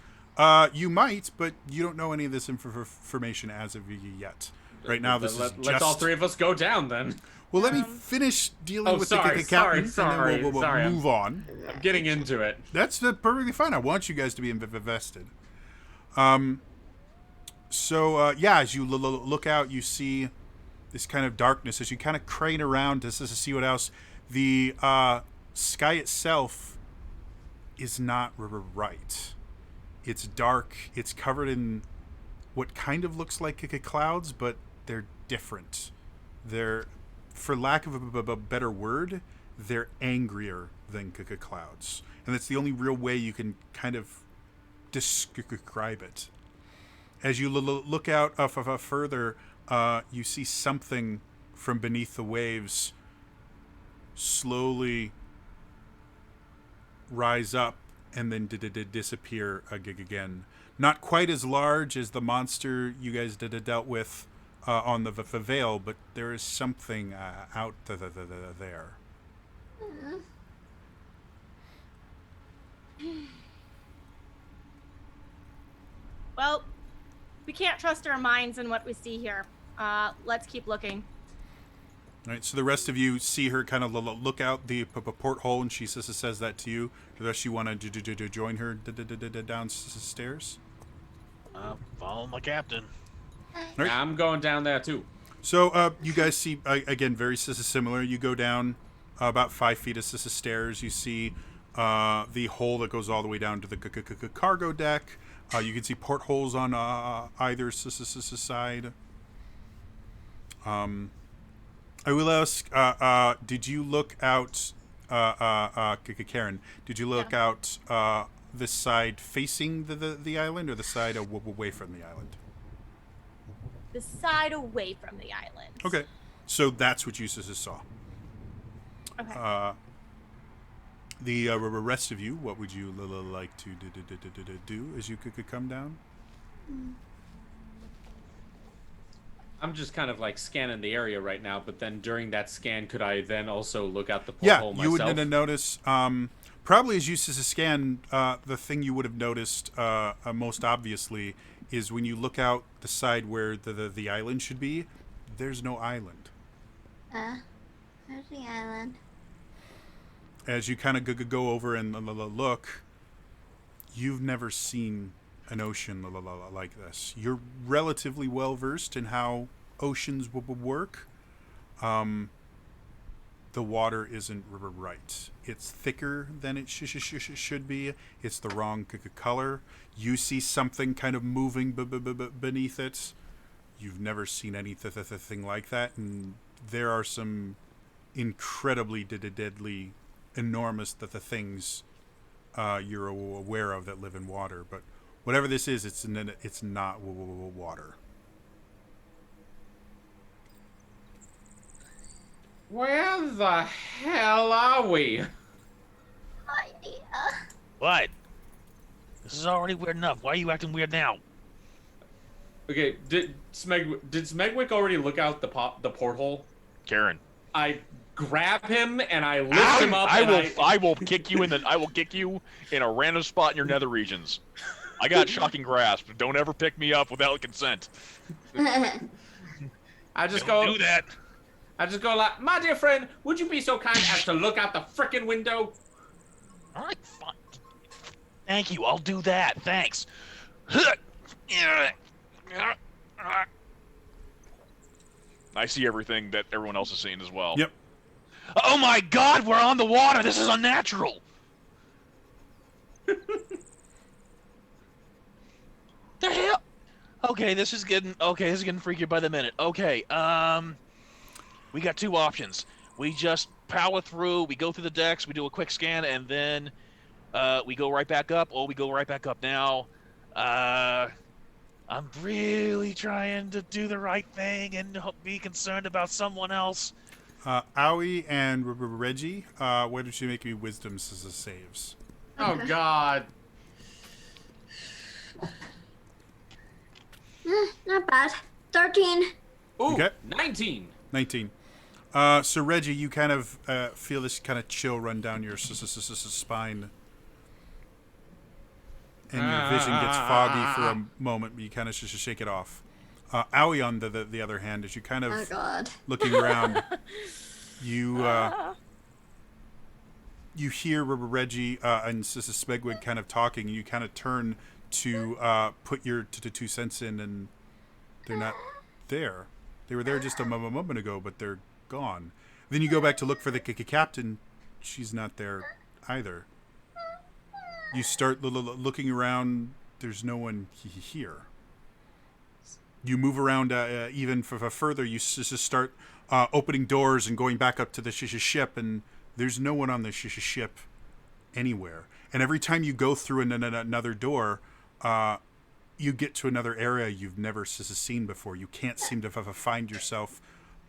You might, but you don't know any of this information as of yet. Right now, this is Let's all three of us go down then. Well, let me finish dealing with the captain, and sorry, then we'll sorry. move on. I'm getting into it. That's perfectly fine. I want you guys to be invested. So, as you look out, you see this kind of darkness. As you kind of crane around to see what else, the sky itself is not right. It's dark. It's covered in what kind of looks like clouds, but they're different. They're, for lack of a better word, they're angrier than clouds. And that's the only real way you can kind of describe it. As you look out further, you see something from beneath the waves slowly rise up and then disappear again. Not quite as large as the monster you guys dealt with on the veil, but there is something out there. Well, we can't trust our minds in what we see here. Let's keep looking. All right, so the rest of you see her kind of look out the porthole, and she says that to you. The rest of you want to join her downstairs? Follow my captain. Right. I'm going down there too. So you guys see, again, very similar. You go down about 5 feet of stairs. You see the hole that goes all the way down to the cargo deck. You can see portholes on either side. I will ask, did you look out, Karen, did you look out this side facing the island or the side away from the island? The side away from the island. Okay, so that's what you saw. Okay. The rest of you, what would you like to do as you could come down? I'm just kind of like scanning the area right now, but then during that scan, could I then also look out the porthole myself? You would notice, probably as you scan, the thing you would have noticed most obviously is when you look out the side where the island should be, there's no island. Where's the island? As you kind of go over and look, you've never seen an ocean like this. You're relatively well versed in how oceans work. The water isn't right. It's thicker than it should be. It's the wrong color. You see something kind of moving beneath it. You've never seen anything like that, and there are some incredibly deadly, enormous things you're aware of that live in water. But whatever this is, it's not water. Where the hell are we? Idea. What? This is already weird enough. Why are you acting weird now? Okay, did Smegwick already look out the porthole? Karen. I grab him and I lift him up. I will kick you in a random spot in your nether regions. I got shocking grasp. Don't ever pick me up without consent. I just Don't go. do that. I just go like, my dear friend, would you be so kind as to look out the frickin' window? All right, Thank you. I'll do that. Thanks. I see everything that everyone else is seeing as well. Yep. Oh my God, we're on the water. This is unnatural. The hell? Okay, this is getting freaky by the minute. Okay, we got two options. We just power through, we go through the decks, we do a quick scan, and then we go right back up, or we go right back up now. I'm really trying to do the right thing and be concerned about someone else. Owie and Reggie, why don't you make me wisdom saves? Oh God. Not bad. 13. Ooh, Okay. 19. 19. So Reggie, you kind of feel this kind of chill run down your spine, and your vision gets foggy for a moment, but you kind of just shake it off. Owie, on the other hand, as you kind Oh of God. looking around, you you hear Reggie and Smegwig kind of talking, and you kind of turn to put your 2 cents in, and they're not there. They were there just a moment ago, but they're gone. Then you go back to look for the captain. She's not there either. You start looking around. There's no one here. You move around even further. You just start opening doors and going back up to the ship, and there's no one on the ship anywhere. And every time you go through another door, you get to another area you've never seen before. You can't seem to find yourself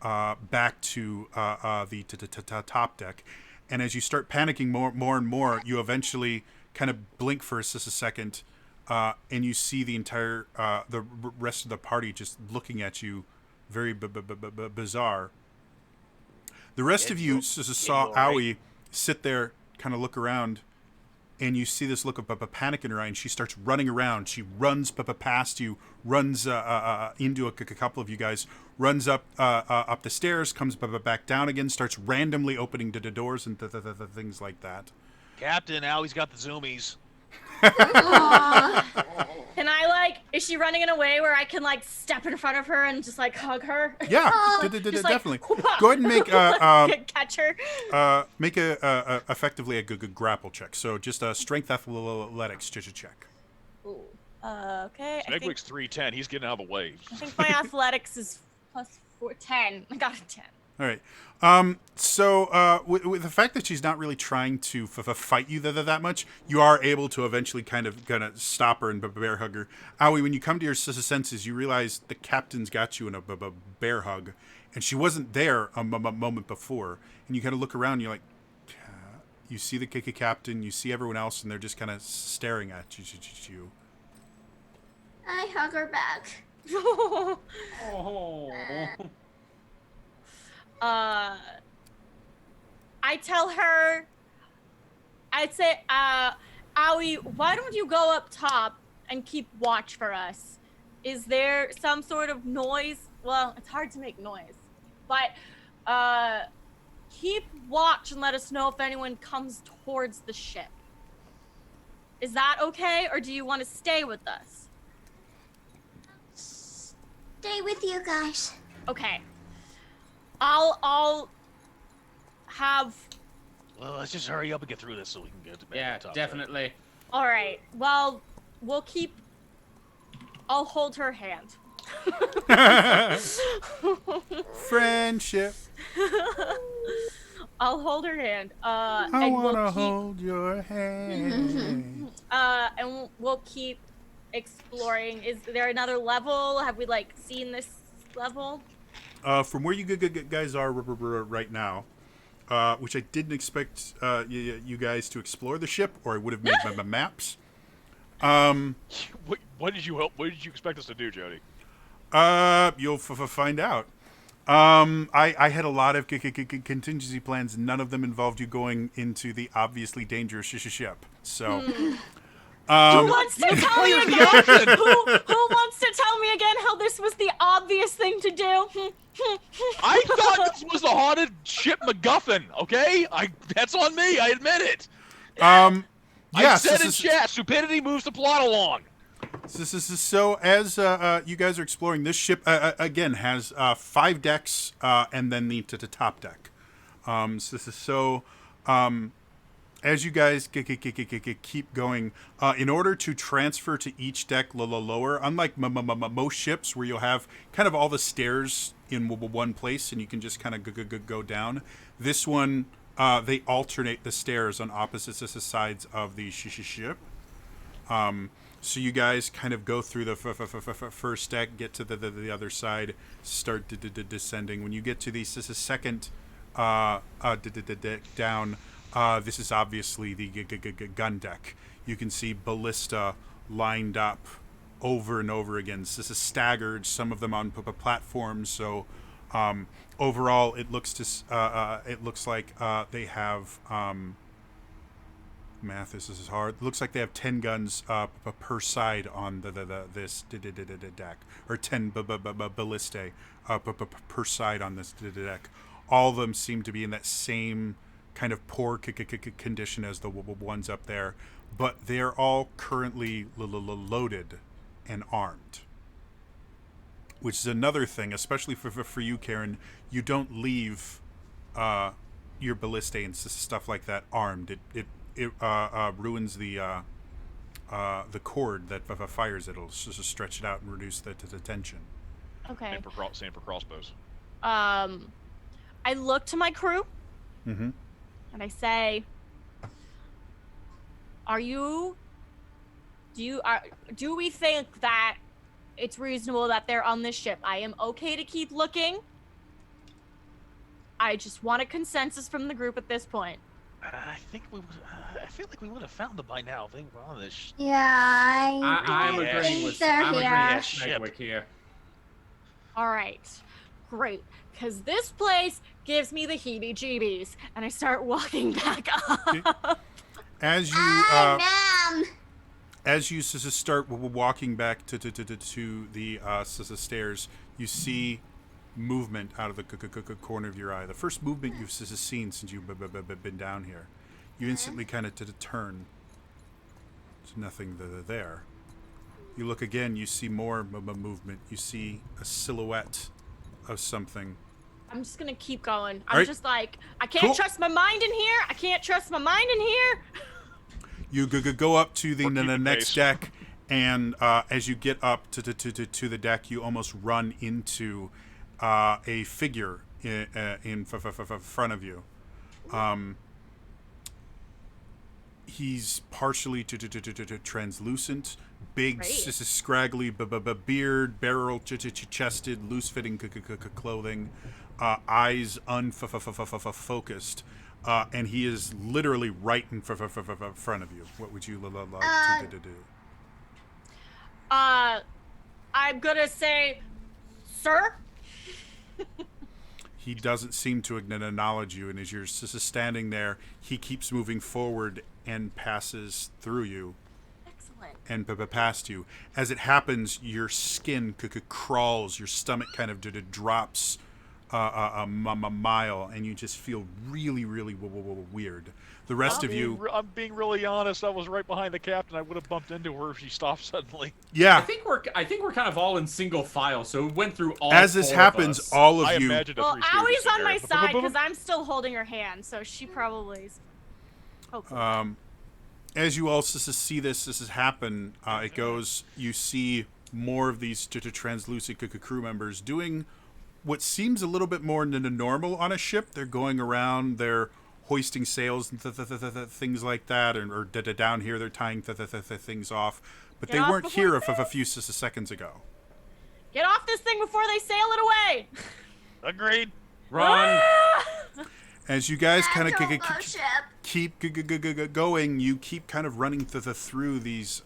back to the top deck. And as you start panicking more and more, you eventually kind of blink for a second, and you see the entire the rest of the party just looking at you, very bizarre. The rest of you saw Owie sit there, kind of look around, and you see this look of panic in her eye, and she starts running around. She runs past you, runs into a couple of you guys, runs up the stairs, comes back down again, starts randomly opening the doors and things like that. Captain, Owie's got the zoomies. Can I is she running in a way where I can step in front of her and just hug her? Yeah, definitely. Go ahead and make catch her. Make a effectively a good grapple check. So just a strength athletics check. Ooh. Okay. Smegwig's 310. He's getting out of the way. I think my athletics is plus 10. I got a 10. All right. So with the fact that she's not really trying to fight you that much, you are able to eventually kind of stop her and bear hug her. Owie, when you come to your senses, you realize the captain's got you in a bear hug, and she wasn't there a moment before. And you kind of look around, and you're like, you see the captain, you see everyone else, and they're just kind of staring at you. I hug her back. Oh. I tell her, I'd say, Owie, why don't you go up top and keep watch for us? Is there some sort of noise? Well, it's hard to make noise, but keep watch and let us know if anyone comes towards the ship. Is that okay, or do you want to stay with us? Stay with you guys. Okay. I'll have. Well, let's just hurry up and get through this so we can get to bed. Yeah, definitely. All right. Well, we'll keep. I'll hold her hand. Friendship. I'll hold her hand. I and wanna hold your hand. And we'll keep exploring. Is there another level? Have we seen this level? From where you guys are right now, which I didn't expect you guys to explore the ship, or I would have made my maps. What did you expect us to do, Jody? You'll find out. I had a lot of contingency plans. None of them involved you going into the obviously dangerous ship. So. Who wants to tell me again? Who wants to tell me again how this was the obvious thing to do? I thought this was the haunted ship MacGuffin. Okay, that's on me. I admit it. Yes, I said this in is- chat, stupidity moves the plot along. So as you guys are exploring, this ship again has 5 decks and then the top deck. As you guys keep going, in order to transfer to each deck lower, unlike most ships where you'll have kind of all the stairs in one place and you can just kind of go down, this one they alternate the stairs on opposite sides of the ship. So you guys kind of go through the first deck, get to the other side, start descending. When you get to the second deck down, this is obviously the gun deck. You can see ballista lined up over and over again. This is staggered, some of them on platforms. So overall, it looks like they have. Math, this is hard. It looks like they have 10 guns per side on this deck, or 10 ballistae per side on this deck. All of them seem to be in that same kind of poor condition as the ones up there, but they're all currently loaded and armed. Which is another thing, especially for you, Karen. You don't leave your ballistae and stuff like that armed. It ruins the cord that fires it. It'll just stretch it out and reduce the tension. Okay. Same for crossbows. I look to my crew. Mm-hmm. And I say, do we think that it's reasonable that they're on this ship? I am okay to keep looking. I just want a consensus from the group at this point. I feel like we would have found them by now. They were on this. Yeah, I'm don't agreeing think with they're I'm agreeing here. with Snegwick here. All right, great. Because this place gives me the heebie-jeebies. And I start walking back up. As you Ma'am. as you start walking back to the stairs, you see movement out of the corner of your eye. The first movement you've seen since you've been down here. You instantly kind of turn. There's nothing there. You look again, you see more movement. You see a silhouette of something. I'm just going to keep going. All right. Just like, I can't Cool. trust my mind in here. I can't trust my mind in here. You go up to the We're keeping next pace. deck, and as you get up to the deck, you almost run into a figure in front of you. He's partially translucent, big, Great. scraggly beard, barrel-chested, loose-fitting clothing, eyes unfocused, and he is literally right in front of you. What would you like to do? I'm going to say, sir? He doesn't seem to acknowledge you, and as you're standing there, he keeps moving forward and passes through you Excellent. and past you. As it happens, your skin crawls, your stomach kind of drops a mile, and you just feel really, really weird. The rest of you... I'm being really honest. I was right behind the captain. I would have bumped into her if she stopped suddenly. Yeah. I think we're kind of all in single file, so it went through all. As this 4 happens, of us. all of I you... imagined a Well, three-stage Allie's on my scenario. side because I'm still holding her hand, so she probably is. Hopefully. As you all see this happen, it goes, you see more of these translucent crew members doing what seems a little bit more normal on a ship. They're going around, they're hoisting sails and things like that, or down here they're tying things off. But Get they off weren't before here it a few seconds ago. Get off this thing before they sail it away! Agreed. Run. As you guys kind of Ship. keep going, you keep kind of running through these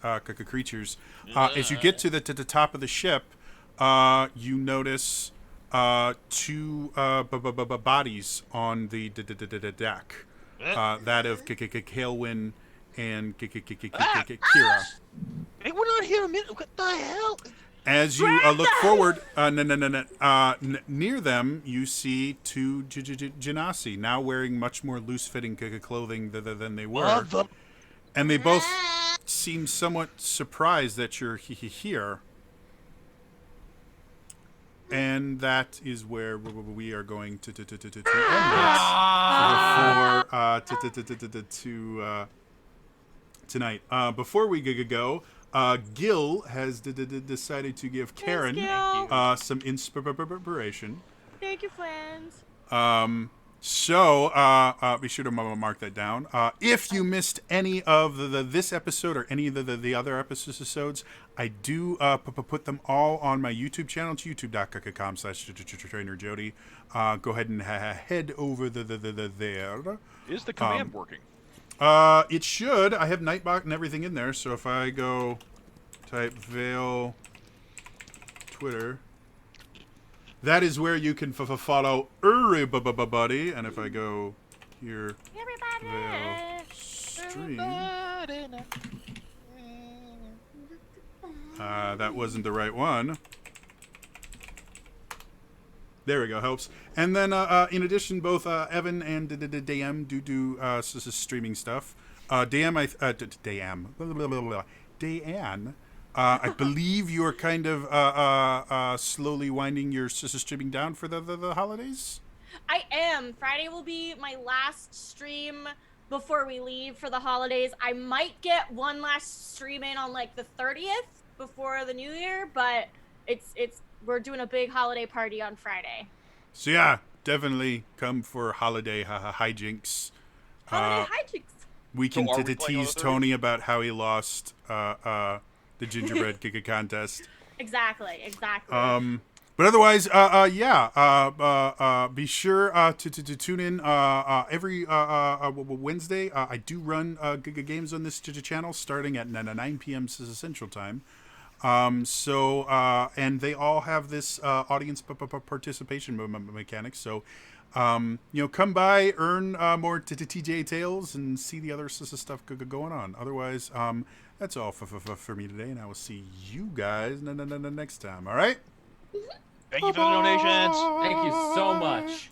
creatures. As you get to the top of the ship, you notice 2 bodies on the deck. That of Kaelwyn and Kira. Hey, we're not here a minute. What the hell? As you look forward, near them, you see 2 Genasi, now wearing much more loose-fitting clothing than they were. Mother- And they both seem somewhat surprised that you're here. And that is where we are going to end it for tonight. Before we go, Gil has decided to give Karen some inspiration. Thank you, friends. So be sure to mark that down. If you missed any of this episode or any of the other episodes, I do put them all on my YouTube channel. It's youtube.com/trainerjody. Go ahead and head over there. Is the command working? It should. I have Nightbot and everything in there. So if I go type Vale Twitter, that is where you can follow everybody. And if I go here, Vale stream, that wasn't the right one. There we go, helps. And then, in addition, both Evan and DM do streaming stuff. Dan, I believe you are kind of slowly winding your streaming down for the holidays. I am. Friday will be my last stream before we leave for the holidays. I might get one last stream in on like the 30th before the new year, but we're doing a big holiday party on Friday. So yeah, definitely come for holiday hijinks. Holiday hijinks. We can So are we tease Tony about how he lost the gingerbread kicker contest. Exactly. But otherwise, be sure to tune in every Wednesday. I do run games on this channel starting at 9 p.m. Central Time. And they all have this audience participation mechanic. So, come by, earn more TJ Tales, and see the other stuff going on. Otherwise, that's all for me today, and I will see you guys next time. All right? Thank you for the donations. Thank you so much.